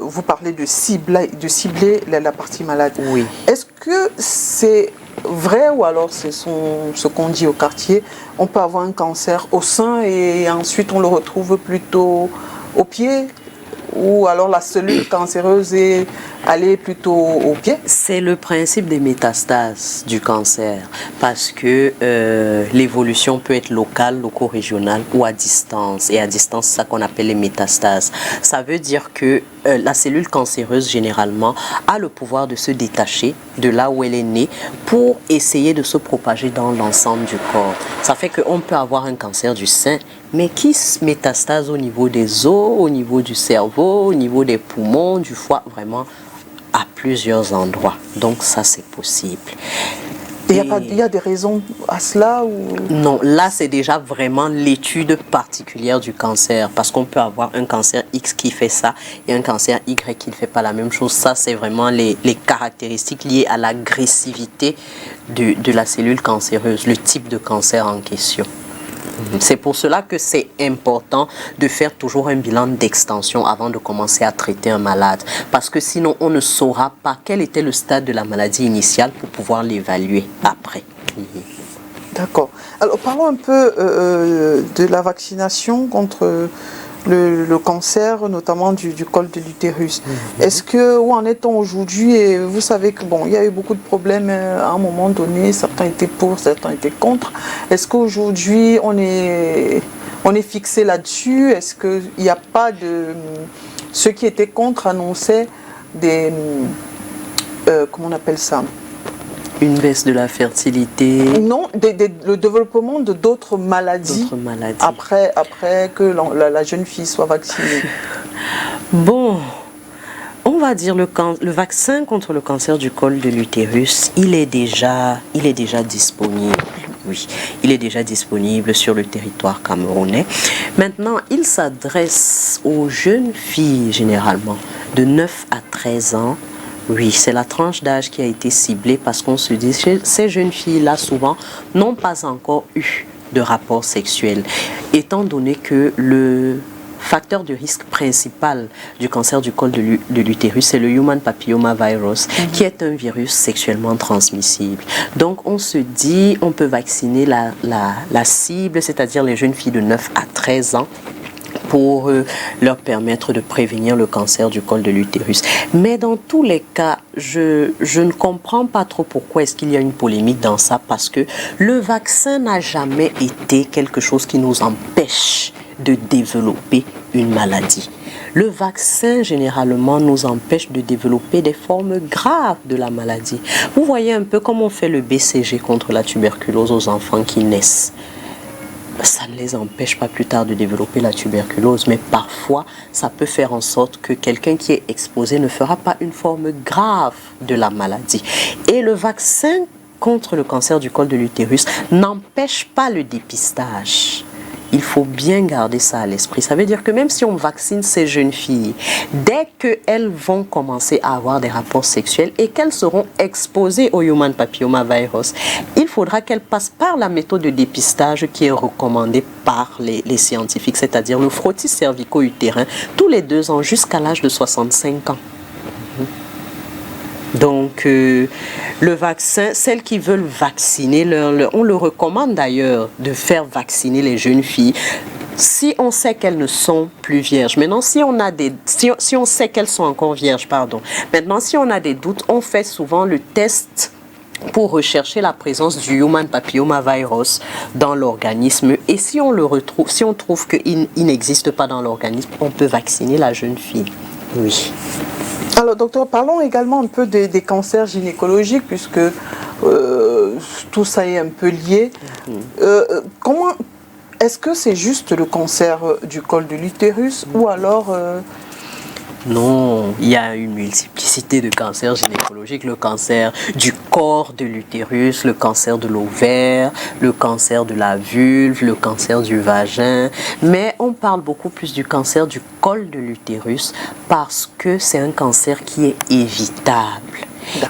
vous parlez de cibler la partie malade. Oui. Est-ce que c'est vrai ou alors c'est ce qu'on dit au quartier, on peut avoir un cancer au sein et ensuite on le retrouve plutôt au pied? Ou alors la cellule cancéreuse est allée plutôt au pied? C'est le principe des métastases du cancer, parce que l'évolution peut être locale, loco-régionale ou à distance. Et à distance, c'est ça qu'on appelle les métastases. Ça veut dire que la cellule cancéreuse, généralement, a le pouvoir de se détacher de là où elle est née pour essayer de se propager dans l'ensemble du corps. Ça fait qu'on peut avoir un cancer du sein, mais qui se métastase au niveau des os, au niveau du cerveau, au niveau des poumons, du foie, vraiment à plusieurs endroits. Donc ça, c'est possible. Il y a des raisons à cela ou... Non, là c'est déjà vraiment l'étude particulière du cancer, parce qu'on peut avoir un cancer X qui fait ça et un cancer Y qui ne fait pas la même chose. Ça c'est vraiment les caractéristiques liées à l'agressivité de la cellule cancéreuse, le type de cancer en question. C'est pour cela que c'est important de faire toujours un bilan d'extension avant de commencer à traiter un malade. Parce que sinon, on ne saura pas quel était le stade de la maladie initiale pour pouvoir l'évaluer après. D'accord. Alors, parlons un peu de la vaccination contre le cancer, notamment du col de l'utérus. Où en est-on aujourd'hui? Et vous savez que il y a eu beaucoup de problèmes à un moment donné. Certains étaient pour, certains étaient contre. Est-ce qu'aujourd'hui on est fixé là-dessus? Est-ce qu'il n'y a pas de... Ceux qui étaient contre annonçaient des... comment on appelle ça? Une baisse de la fertilité. Non, le développement de d'autres maladies, après que la jeune fille soit vaccinée. Bon, on va dire le vaccin contre le cancer du col de l'utérus, il est déjà disponible. Oui, il est déjà disponible sur le territoire camerounais. Maintenant, il s'adresse aux jeunes filles généralement de 9 à 13 ans. Oui, c'est la tranche d'âge qui a été ciblée parce qu'on se dit que ces jeunes filles-là, souvent, n'ont pas encore eu de rapport sexuel. Étant donné que le facteur de risque principal du cancer du col de l'utérus, c'est le human papilloma virus, qui est un virus sexuellement transmissible. Donc, on se dit, on peut vacciner la cible, c'est-à-dire les jeunes filles de 9 à 13 ans, pour leur permettre de prévenir le cancer du col de l'utérus. Mais dans tous les cas, je ne comprends pas trop pourquoi est-ce qu'il y a une polémique dans ça, parce que le vaccin n'a jamais été quelque chose qui nous empêche de développer une maladie. Le vaccin, généralement, nous empêche de développer des formes graves de la maladie. Vous voyez un peu comment on fait le BCG contre la tuberculose aux enfants qui naissent. Ça ne les empêche pas plus tard de développer la tuberculose, mais parfois, ça peut faire en sorte que quelqu'un qui est exposé ne fera pas une forme grave de la maladie. Et le vaccin contre le cancer du col de l'utérus n'empêche pas le dépistage. Il faut bien garder ça à l'esprit. Ça veut dire que même si on vaccine ces jeunes filles, dès qu'elles vont commencer à avoir des rapports sexuels et qu'elles seront exposées au human papilloma virus, il faudra qu'elles passent par la méthode de dépistage qui est recommandée par les scientifiques, c'est-à-dire le frottis cervico-utérin tous les 2 ans jusqu'à l'âge de 65 ans. Donc, le vaccin, celles qui veulent vacciner, on le recommande d'ailleurs de faire vacciner les jeunes filles si on sait qu'elles ne sont plus vierges. Maintenant, si on sait qu'elles sont encore vierges, Maintenant, si on a des doutes, on fait souvent le test pour rechercher la présence du human papilloma virus dans l'organisme. Et si on le retrouve, si on trouve qu'il n'existe pas dans l'organisme, on peut vacciner la jeune fille. Oui. Alors, docteur, parlons également un peu des cancers gynécologiques, puisque tout ça est un peu lié. Est-ce que c'est juste le cancer du col de l'utérus ou alors... Non, il y a une multiplicité de cancers gynécologiques, le cancer du corps de l'utérus, le cancer de l'ovaire, le cancer de la vulve, le cancer du vagin. Mais on parle beaucoup plus du cancer du col de l'utérus parce que c'est un cancer qui est évitable.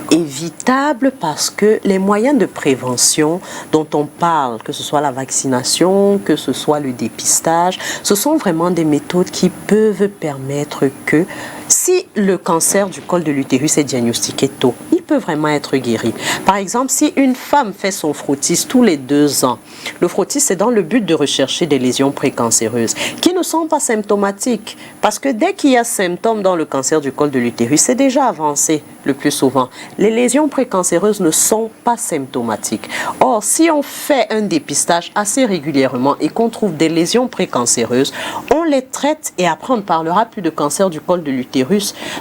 Évitable parce que les moyens de prévention dont on parle, que ce soit la vaccination, que ce soit le dépistage, ce sont vraiment des méthodes qui peuvent permettre que si le cancer du col de l'utérus est diagnostiqué tôt, il peut vraiment être guéri. Par exemple, si une femme fait son frottis tous les 2 ans, le frottis c'est dans le but de rechercher des lésions précancéreuses qui ne sont pas symptomatiques. Parce que dès qu'il y a symptômes dans le cancer du col de l'utérus, c'est déjà avancé le plus souvent. Les lésions précancéreuses ne sont pas symptomatiques. Or, si on fait un dépistage assez régulièrement et qu'on trouve des lésions précancéreuses, on les traite et après on ne parlera plus de cancer du col de l'utérus.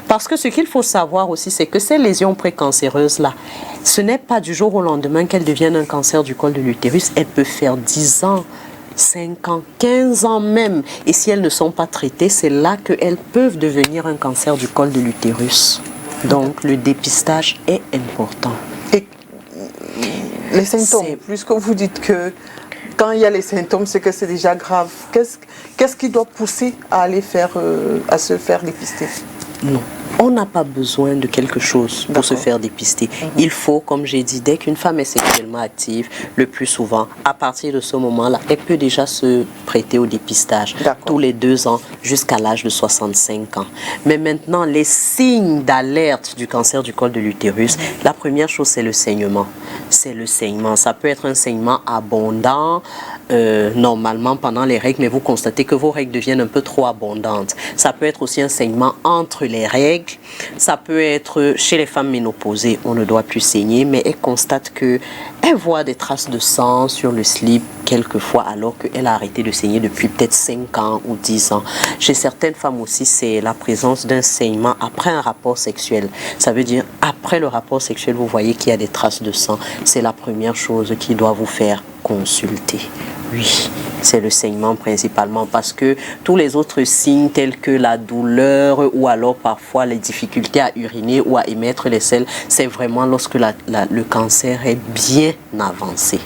Parce que ce qu'il faut savoir aussi, c'est que ces lésions précancéreuses-là, ce n'est pas du jour au lendemain qu'elles deviennent un cancer du col de l'utérus. Elles peuvent faire 10 ans, 5 ans, 15 ans même. Et si elles ne sont pas traitées, c'est là qu'elles peuvent devenir un cancer du col de l'utérus. Donc, le dépistage est important. Les symptômes, puisque vous dites que quand il y a les symptômes, c'est que c'est déjà grave. Qu'est-ce qui doit pousser à aller à se faire dépister? Non. On n'a pas besoin de quelque chose pour se faire dépister. Il faut, comme j'ai dit, dès qu'une femme est sexuellement active, le plus souvent, à partir de ce moment-là, elle peut déjà se prêter au dépistage tous les 2 ans jusqu'à l'âge de 65 ans. Mais maintenant, les signes d'alerte du cancer du col de l'utérus, la première chose, c'est le saignement. C'est le saignement. Ça peut être un saignement abondant, normalement pendant les règles, mais vous constatez que vos règles deviennent un peu trop abondantes. Ça peut être aussi un saignement entre les règles. Ça peut être chez les femmes ménopausées, on ne doit plus saigner, mais elle constate qu'elle voit des traces de sang sur le slip quelquefois alors qu'elle a arrêté de saigner depuis peut-être 5 ans ou 10 ans. Chez certaines femmes aussi, c'est la présence d'un saignement après un rapport sexuel. Ça veut dire, après le rapport sexuel, vous voyez qu'il y a des traces de sang. C'est la première chose qui doit vous faire consulter. Oui, c'est le saignement principalement parce que tous les autres signes tels que la douleur ou alors parfois les difficultés à uriner ou à émettre les selles, c'est vraiment lorsque le cancer est bien avancé.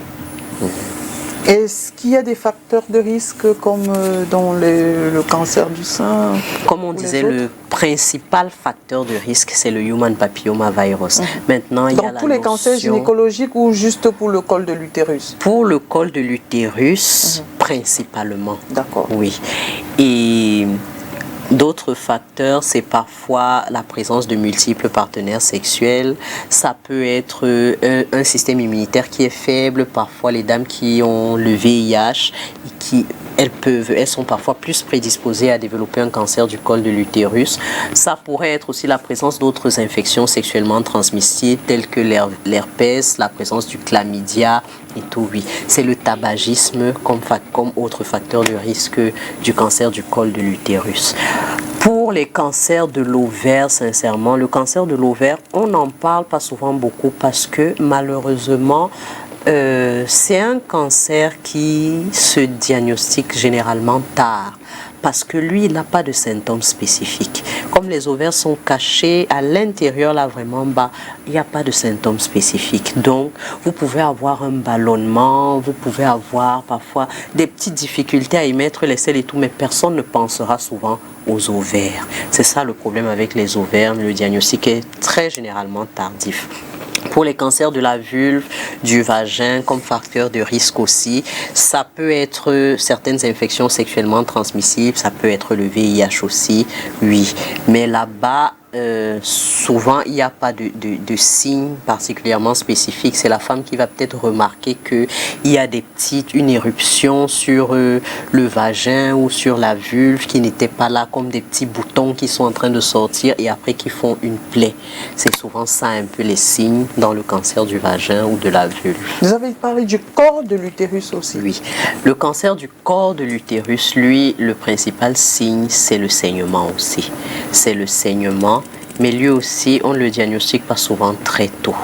Est-ce qu'il y a des facteurs de risque comme dans le cancer du sein? Comme on disait, le principal facteur de risque, c'est le human papillomavirus. Maintenant, il y a tous les cancers gynécologiques ou juste pour le col de l'utérus? Pour le col de l'utérus, principalement. D'accord. Oui. Et d'autres facteurs, c'est parfois la présence de multiples partenaires sexuels. Ça peut être un système immunitaire qui est faible. Parfois, les dames qui ont le VIH, elles sont parfois plus prédisposées à développer un cancer du col de l'utérus. Ça pourrait être aussi la présence d'autres infections sexuellement transmissibles telles que l'herpès, la présence du chlamydia et tout, oui. C'est le tabagisme comme autre facteur de risque du cancer du col de l'utérus. Pour les cancers de l'ovaire, sincèrement, le cancer de l'ovaire, on n'en parle pas souvent beaucoup parce que malheureusement, c'est un cancer qui se diagnostique généralement tard parce que lui, il n'a pas de symptômes spécifiques. Comme les ovaires sont cachés à l'intérieur, là vraiment bas, il n'y a pas de symptômes spécifiques. Donc, vous pouvez avoir un ballonnement, vous pouvez avoir parfois des petites difficultés à émettre les selles et tout, mais personne ne pensera souvent aux ovaires. C'est ça le problème avec les ovaires. Le diagnostic est très généralement tardif. Pour les cancers de la vulve, du vagin, comme facteur de risque aussi, ça peut être certaines infections sexuellement transmissibles, ça peut être le VIH aussi, oui. Mais là-bas, souvent, il n'y a pas de signes particulièrement spécifiques. C'est la femme qui va peut-être remarquer qu'il y a une éruption sur le vagin ou sur la vulve qui n'était pas là, comme des petits boutons qui sont en train de sortir et après qui font une plaie. C'est souvent ça un peu les signes dans le cancer du vagin ou de la vulve. Vous avez parlé du corps de l'utérus aussi. Oui. Le cancer du corps de l'utérus, lui, le principal signe, c'est le saignement aussi. C'est le saignement. Mais lui aussi, on ne le diagnostique pas souvent très tôt.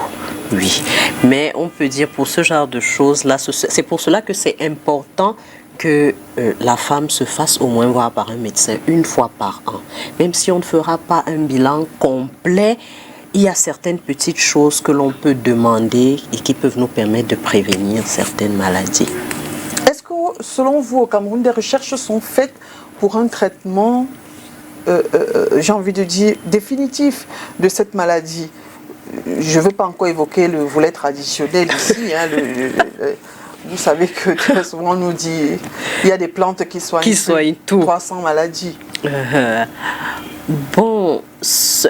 Oui. Mais on peut dire pour ce genre de choses-là, c'est pour cela que c'est important que la femme se fasse au moins voir par un médecin 1 fois par an. Même si on ne fera pas un bilan complet, il y a certaines petites choses que l'on peut demander et qui peuvent nous permettre de prévenir certaines maladies. Est-ce que, selon vous, au Cameroun, des recherches sont faites pour un traitement j'ai envie de dire, définitif de cette maladie? Je ne veux pas encore évoquer le volet traditionnel ici. Vous savez que très souvent on nous dit il y a des plantes qui soignent tout. 300 maladies. Bon, ce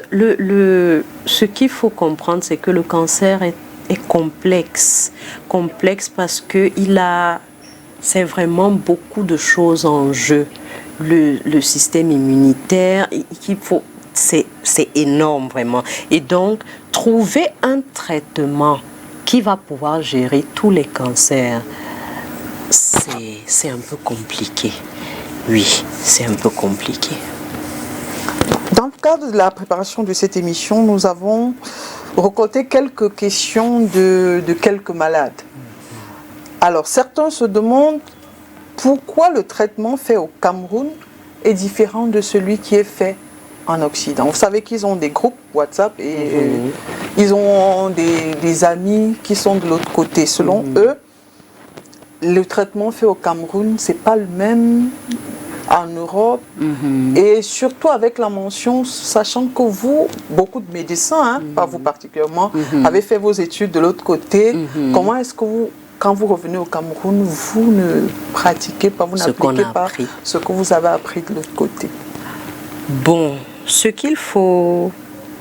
qu'il faut comprendre, c'est que le cancer est complexe. Complexe parce que c'est vraiment beaucoup de choses en jeu. Le système immunitaire, c'est énorme vraiment. Et donc, trouver un traitement qui va pouvoir gérer tous les cancers, c'est un peu compliqué. Oui, c'est un peu compliqué. Dans le cadre de la préparation de cette émission, nous avons récolté quelques questions de quelques malades. Alors, certains se demandent pourquoi le traitement fait au Cameroun est différent de celui qui est fait en Occident. Vous savez qu'ils ont des groupes WhatsApp et ils ont des amis qui sont de l'autre côté. Selon eux, le traitement fait au Cameroun, c'est pas le même en Europe. Et surtout avec la mention, sachant que vous, beaucoup de médecins, hein, pas vous particulièrement, avez fait vos études de l'autre côté. Comment est-ce que vous, quand vous revenez au Cameroun, vous ne pratiquez pas, vous n'appliquez pas ce que vous avez appris de l'autre côté? Bon, ce qu'il faut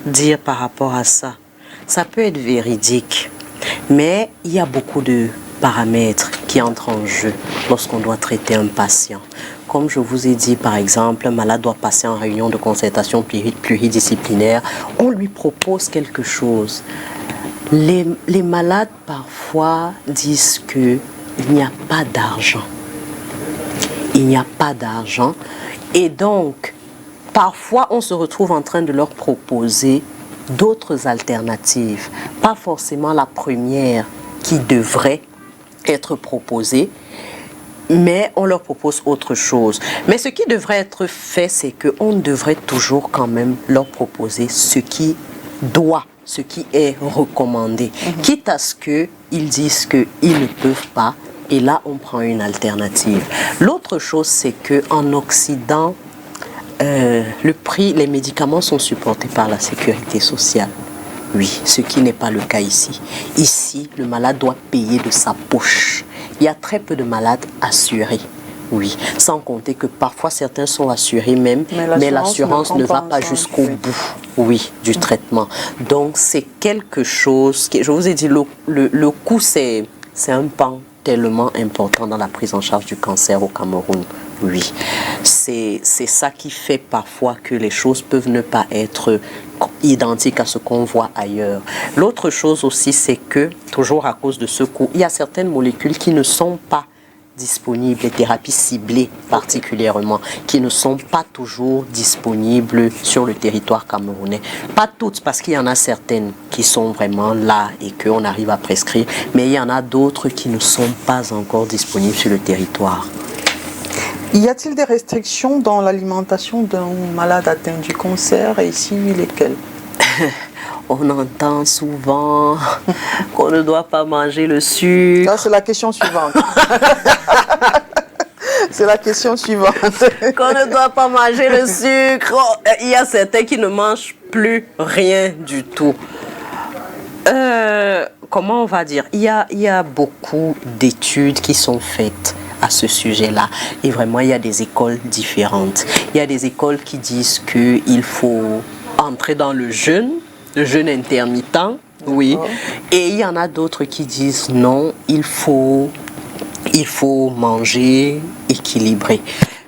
dire par rapport à ça, ça peut être véridique, mais il y a beaucoup de paramètres qui entrent en jeu lorsqu'on doit traiter un patient. Comme je vous ai dit, par exemple, un malade doit passer en réunion de concertation pluridisciplinaire, on lui propose quelque chose. Les malades, parfois, disent qu'il n'y a pas d'argent. Il n'y a pas d'argent. Et donc, parfois, on se retrouve en train de leur proposer d'autres alternatives. Pas forcément la première qui devrait être proposée, mais on leur propose autre chose. Mais ce qui devrait être fait, c'est qu'on devrait toujours quand même leur proposer ce qui doit, ce qui est recommandé. Quitte à ce qu'ils disent qu'ils ne peuvent pas, et là on prend une alternative. L'autre chose, c'est qu'en Occident, le prix, les médicaments sont supportés par la sécurité sociale. Oui, ce qui n'est pas le cas ici. Ici, le malade doit payer de sa poche. Il y a très peu de malades assurés. Oui, sans compter que parfois certains sont assurés même, mais l'assurance ne va pas jusqu'au bout, oui, du traitement. Donc c'est quelque chose qui, je vous ai dit, le coût c'est un pan tellement important dans la prise en charge du cancer au Cameroun. Oui, c'est ça qui fait parfois que les choses peuvent ne pas être identiques à ce qu'on voit ailleurs. L'autre chose aussi, c'est que, toujours à cause de ce coût, il y a certaines molécules qui ne sont pas disponibles, les thérapies ciblées particulièrement, qui ne sont pas toujours disponibles sur le territoire camerounais. Pas toutes, parce qu'il y en a certaines qui sont vraiment là et qu'on arrive à prescrire, mais il y en a d'autres qui ne sont pas encore disponibles sur le territoire. Y a-t-il des restrictions dans l'alimentation d'un malade atteint du cancer et ici, lesquelles? On entend souvent qu'on ne doit pas manger le sucre. Ça, c'est la question suivante. C'est la question suivante. Qu'on ne doit pas manger le sucre. Il y a certains qui ne mangent plus rien du tout. Comment on va dire? Il y a beaucoup d'études qui sont faites à ce sujet-là. Et vraiment, il y a des écoles différentes. Il y a des écoles qui disent qu'il faut entrer dans le jeûne intermittent, oui. Et il y en a d'autres qui disent non, il faut manger équilibré.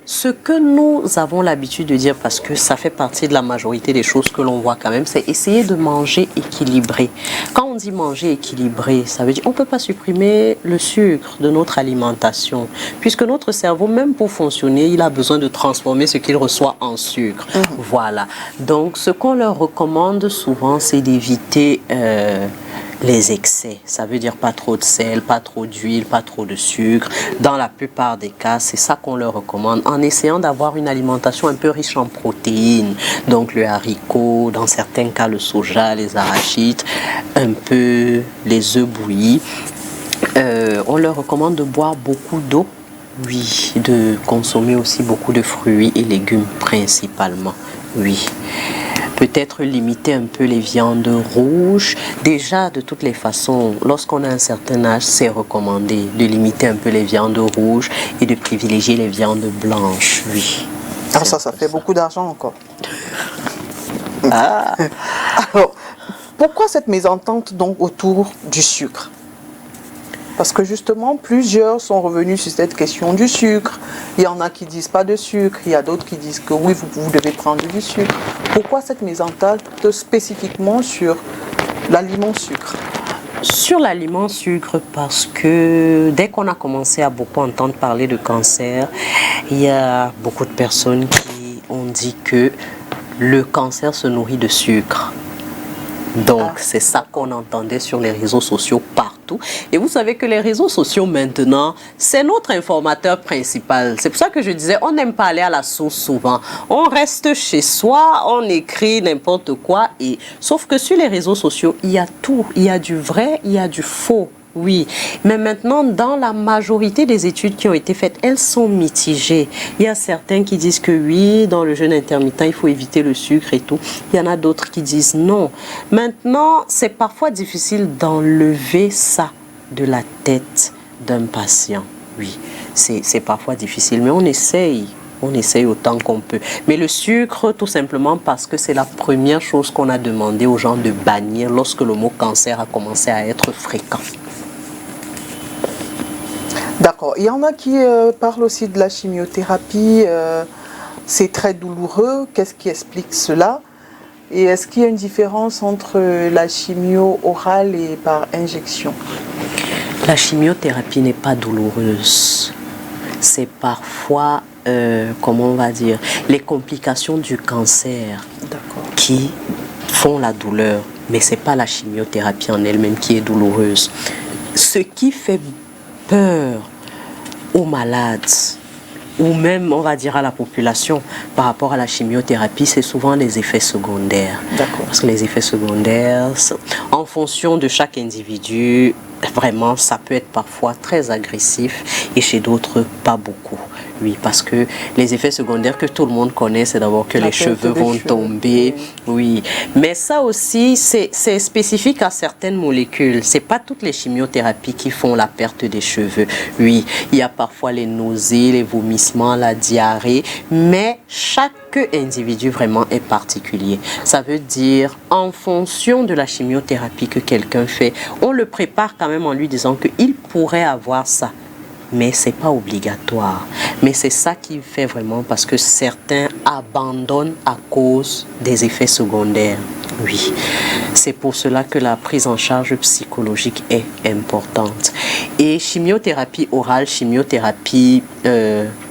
Ce que nous avons l'habitude de dire, parce que ça fait partie de la majorité des choses que l'on voit quand même, c'est essayer de manger équilibré. Quand on dit manger équilibré, ça veut dire qu'on ne peut pas supprimer le sucre de notre alimentation, puisque notre cerveau, même pour fonctionner, il a besoin de transformer ce qu'il reçoit en sucre. Voilà. Donc, ce qu'on leur recommande souvent, c'est d'éviter les excès. Ça veut dire pas trop de sel, pas trop d'huile, pas trop de sucre. Dans la plupart des cas, c'est ça qu'on leur recommande, en essayant d'avoir une alimentation un peu riche en protéines. Donc le haricot, dans certains cas le soja, les arachides, un peu les œufs bouillis. On leur recommande de boire beaucoup d'eau. Oui, de consommer aussi beaucoup de fruits et légumes principalement. Oui. Peut-être limiter un peu les viandes rouges. Déjà, de toutes les façons, lorsqu'on a un certain âge, c'est recommandé de limiter un peu les viandes rouges et de privilégier les viandes blanches, oui. Alors ça fait beaucoup d'argent encore. Alors, pourquoi cette mésentente donc autour du sucre? Parce que justement, plusieurs sont revenus sur cette question du sucre. Il y en a qui disent pas de sucre, il y a d'autres qui disent que oui, vous devez prendre du sucre. Pourquoi cette mésentente spécifiquement sur l'aliment sucre? Sur l'aliment sucre, parce que dès qu'on a commencé à beaucoup entendre parler de cancer, il y a beaucoup de personnes qui ont dit que le cancer se nourrit de sucre. Donc, c'est ça qu'on entendait sur les réseaux sociaux partout. tout. Et vous savez que les réseaux sociaux maintenant, c'est notre informateur principal. C'est pour ça que je disais, on n'aime pas aller à la source souvent. On reste chez soi, on écrit n'importe quoi. Sauf que sur les réseaux sociaux, il y a tout. Il y a du vrai, il y a du faux. Oui, mais maintenant, dans la majorité des études qui ont été faites, elles sont mitigées. Il y a certains qui disent que oui, dans le jeûne intermittent, il faut éviter le sucre et tout. Il y en a d'autres qui disent non. Maintenant, c'est parfois difficile d'enlever ça de la tête d'un patient. Oui, c'est parfois difficile, mais on essaye. On essaye autant qu'on peut. Mais le sucre, tout simplement parce que c'est la première chose qu'on a demandé aux gens de bannir lorsque le mot cancer a commencé à être fréquent. D'accord. Il y en a qui parlent aussi de la chimiothérapie. C'est très douloureux. Qu'est-ce qui explique cela? Et est-ce qu'il y a une différence entre la chimio orale et par injection? La chimiothérapie n'est pas douloureuse. C'est parfois, comment on va dire, les complications du cancer qui font la douleur. Mais ce n'est pas la chimiothérapie en elle-même qui est douloureuse. Ce qui fait peur aux malades, ou même, on va dire, à la population par rapport à la chimiothérapie, c'est souvent les effets secondaires. Parce que les effets secondaires, en fonction de chaque individu, vraiment, ça peut être parfois très agressif et chez d'autres, pas beaucoup. Oui, parce que les effets secondaires que tout le monde connaît, c'est d'abord que les cheveux vont tomber. Oui, mais ça aussi, c'est spécifique à certaines molécules. C'est pas toutes les chimiothérapies qui font la perte des cheveux. Oui, il y a parfois les nausées, les vomissements, la diarrhée, mais chaque individu vraiment est particulier. Ça veut dire, en fonction de la chimiothérapie que quelqu'un fait, on le prépare quand même en lui disant qu'il pourrait avoir ça. Mais ce n'est pas obligatoire. Mais c'est ça qui fait vraiment parce que certains abandonnent à cause des effets secondaires. Oui, c'est pour cela que la prise en charge psychologique est importante. Et chimiothérapie orale, chimiothérapie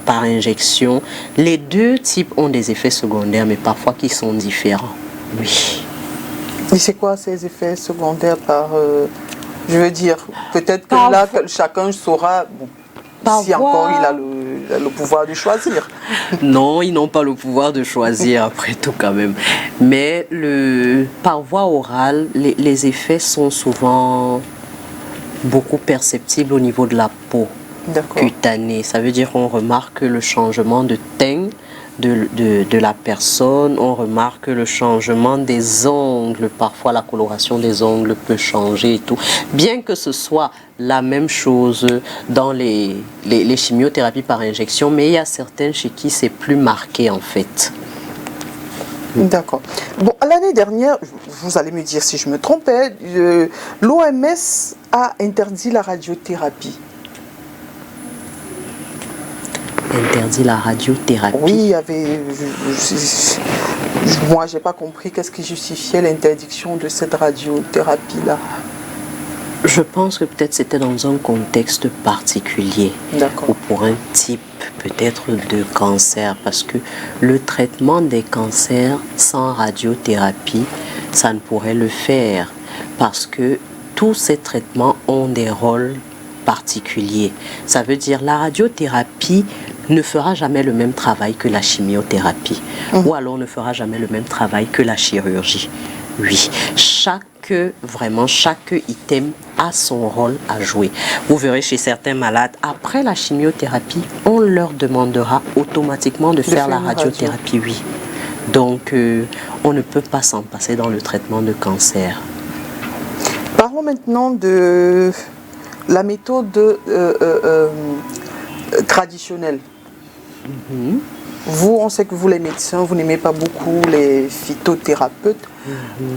par injection, les deux types ont des effets secondaires, mais parfois qui sont différents. Oui. Et c'est quoi ces effets secondaires par... je veux dire, peut-être que là, chacun saura... Bon, si encore il a le pouvoir de choisir. Non, ils n'ont pas le pouvoir de choisir après tout quand même. Mais par voie orale, les effets sont souvent beaucoup perceptibles au niveau de la peau cutanée. Ça veut dire qu'on remarque le changement de teint de la personne, on remarque le changement des ongles, parfois la coloration des ongles peut changer et tout, bien que ce soit la même chose dans les chimiothérapies par injection, mais il y a certaines chez qui c'est plus marqué en fait. D'accord. Bon, l'année dernière, vous allez me dire si je me trompais, l'OMS a interdit la radiothérapie. Interdit la radiothérapie. Oui, il y avait... moi, je n'ai pas compris qu'est-ce qui justifiait l'interdiction de cette radiothérapie-là. Je pense que peut-être c'était dans un contexte particulier. Ou pour un type peut-être de cancer. Parce que le traitement des cancers sans radiothérapie, ça ne pourrait le faire. Parce que tous ces traitements ont des rôles particuliers. Ça veut dire la radiothérapie ne fera jamais le même travail que la chimiothérapie. Ou alors ne fera jamais le même travail que la chirurgie. Oui, chaque item a son rôle à jouer. Vous verrez chez certains malades, après la chimiothérapie, on leur demandera automatiquement de faire la radiothérapie. Oui. Donc, on ne peut pas s'en passer dans le traitement de cancer. Parlons maintenant de la méthode traditionnelle. Vous, on sait que vous, les médecins, vous n'aimez pas beaucoup les phytothérapeutes.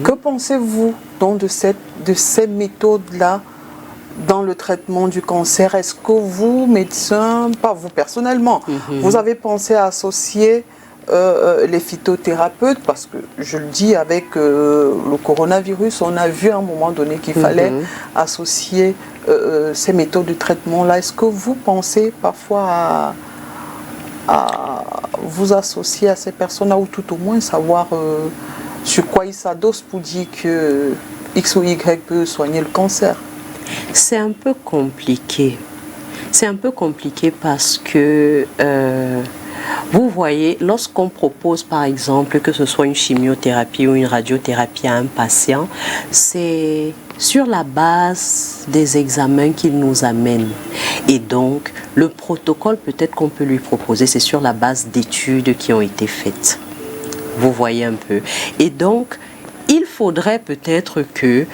Que pensez-vous donc de ces méthodes-là dans le traitement du cancer? Est-ce que vous, médecins, pas vous personnellement, vous avez pensé à associer les phytothérapeutes? Parce que je le dis, avec le coronavirus, on a vu à un moment donné qu'il fallait associer ces méthodes de traitement-là. Est-ce que vous pensez parfois à vous associer à ces personnes-là, ou tout au moins savoir sur quoi ils s'adossent pour dire que X ou Y peut soigner le cancer? C'est un peu compliqué. C'est un peu compliqué parce que, vous voyez, lorsqu'on propose par exemple que ce soit une chimiothérapie ou une radiothérapie à un patient, c'est sur la base des examens qu'il nous amène. Et donc, le protocole peut-être qu'on peut lui proposer, c'est sur la base d'études qui ont été faites. Vous voyez un peu. Et donc, il faudrait peut-être que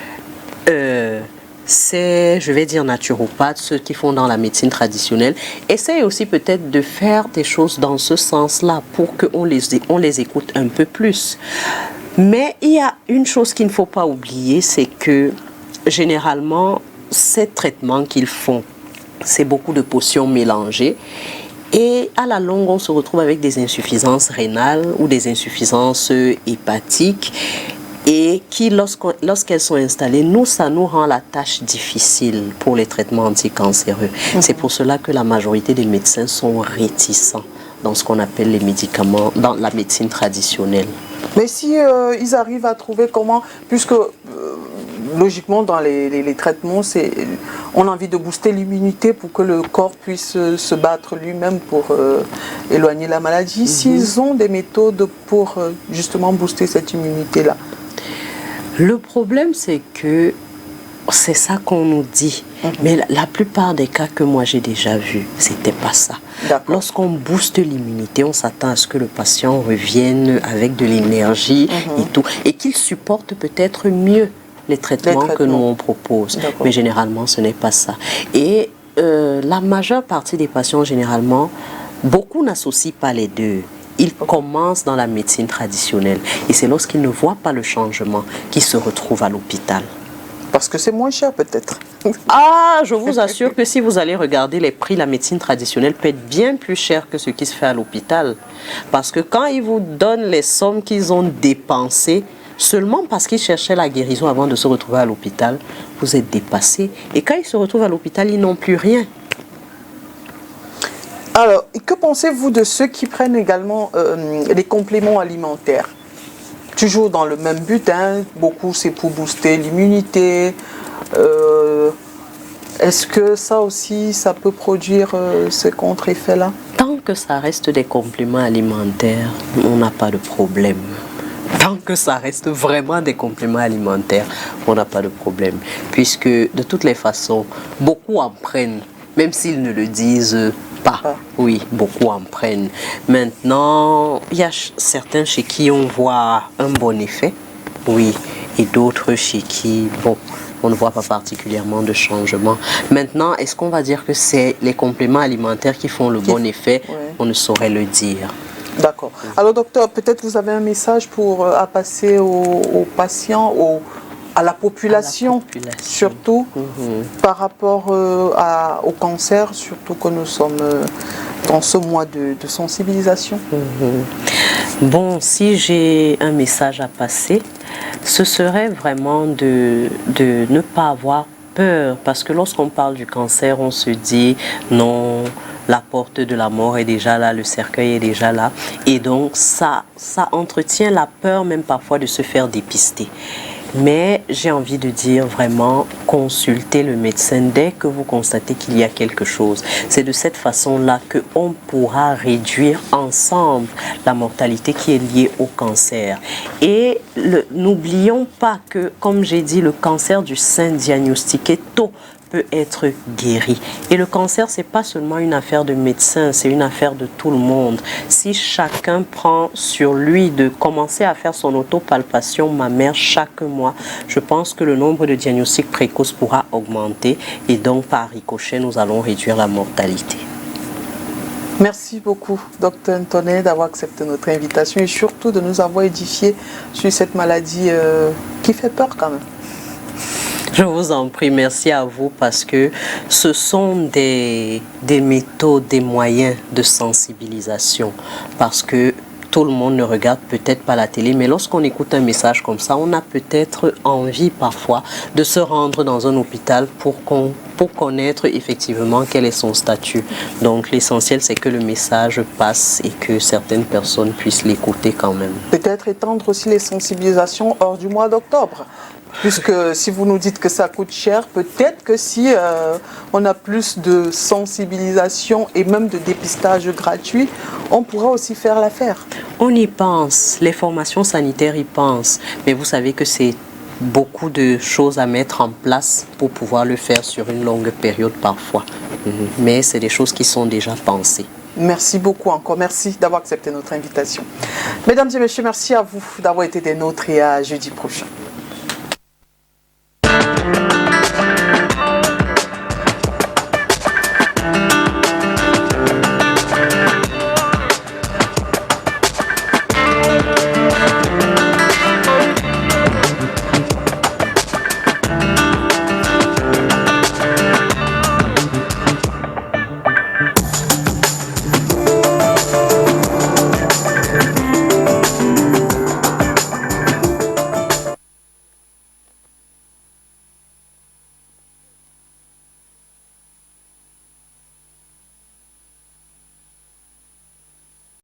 je vais dire naturopathes, ceux qui font dans la médecine traditionnelle, essayent aussi peut-être de faire des choses dans ce sens-là pour qu'on les écoute un peu plus. Mais il y a une chose qu'il ne faut pas oublier, c'est que généralement, ces traitements qu'ils font, c'est beaucoup de potions mélangées. Et à la longue, on se retrouve avec des insuffisances rénales ou des insuffisances hépatiques. Et qui, lorsqu'elles sont installées, ça nous rend la tâche difficile pour les traitements anticancéreux. C'est pour cela que la majorité des médecins sont réticents dans ce qu'on appelle les médicaments, dans la médecine traditionnelle. Mais si ils arrivent à trouver comment, puisque logiquement dans les traitements, on a envie de booster l'immunité pour que le corps puisse se battre lui-même pour éloigner la maladie, s'ils ont des méthodes pour justement booster cette immunité-là. Le problème, c'est que c'est ça qu'on nous dit. Mais la plupart des cas que moi j'ai déjà vus, c'était pas ça. Lorsqu'on booste l'immunité, on s'attend à ce que le patient revienne avec de l'énergie et tout, et qu'il supporte peut-être mieux les traitements que nous on propose. Mais généralement, ce n'est pas ça. Et la majeure partie des patients, généralement, beaucoup n'associent pas les deux. Ils commencent dans la médecine traditionnelle. Et c'est lorsqu'ils ne voient pas le changement qu'ils se retrouvent à l'hôpital. Parce que c'est moins cher peut-être. Ah, je vous assure que si vous allez regarder les prix, la médecine traditionnelle peut être bien plus cher que ce qui se fait à l'hôpital. Parce que quand ils vous donnent les sommes qu'ils ont dépensées, seulement parce qu'ils cherchaient la guérison avant de se retrouver à l'hôpital, vous êtes dépassé. Et quand ils se retrouvent à l'hôpital, ils n'ont plus rien. Alors, que pensez-vous de ceux qui prennent également les compléments alimentaires? Toujours dans le même but, beaucoup c'est pour booster l'immunité. Est-ce que ça aussi, ça peut produire ce contre-effet-là? Tant que ça reste des compléments alimentaires, on n'a pas de problème. Tant que ça reste vraiment des compléments alimentaires, on n'a pas de problème. Puisque de toutes les façons, beaucoup en prennent, même s'ils ne le disent pas. Oui, beaucoup en prennent. Maintenant, il y a certains chez qui on voit un bon effet, oui, et d'autres chez qui, bon, on ne voit pas particulièrement de changement. Maintenant, est-ce qu'on va dire que c'est les compléments alimentaires qui font le bon effet? On ne saurait le dire. D'accord. Alors, docteur, peut-être vous avez un message à passer aux patients, à la population, surtout par rapport au cancer, surtout que nous sommes dans ce mois de sensibilisation. Bon, si j'ai un message à passer, ce serait vraiment de ne pas avoir peur, parce que lorsqu'on parle du cancer, on se dit non, la porte de la mort est déjà là, le cercueil est déjà là, et donc ça entretient la peur même parfois de se faire dépister. Mais j'ai envie de dire vraiment, consultez le médecin dès que vous constatez qu'il y a quelque chose. C'est de cette façon-là qu'on pourra réduire ensemble la mortalité qui est liée au cancer. Et n'oublions pas que, comme j'ai dit, le cancer du sein diagnostiqué tôt peut être guéri. Et le cancer, c'est pas seulement une affaire de médecin, c'est une affaire de tout le monde. Si chacun prend sur lui de commencer à faire son autopalpation mammaire chaque mois, je pense que le nombre de diagnostics précoces pourra augmenter et donc par ricochet, nous allons réduire la mortalité. Merci beaucoup, Dr Ntonné, d'avoir accepté notre invitation et surtout de nous avoir édifiés sur cette maladie qui fait peur quand même. Je vous en prie, merci à vous parce que ce sont des méthodes, des moyens de sensibilisation. Parce que tout le monde ne regarde peut-être pas la télé, mais lorsqu'on écoute un message comme ça, on a peut-être envie parfois de se rendre dans un hôpital pour connaître effectivement quel est son statut. Donc l'essentiel, c'est que le message passe et que certaines personnes puissent l'écouter quand même. Peut-être étendre aussi les sensibilisations hors du mois d'octobre. Puisque si vous nous dites que ça coûte cher, peut-être que si on a plus de sensibilisation et même de dépistage gratuit, on pourra aussi faire l'affaire. On y pense, les formations sanitaires y pensent, mais vous savez que c'est beaucoup de choses à mettre en place pour pouvoir le faire sur une longue période parfois. Mais c'est des choses qui sont déjà pensées. Merci beaucoup encore. Merci d'avoir accepté notre invitation. Mesdames et messieurs, merci à vous d'avoir été des nôtres et à jeudi prochain.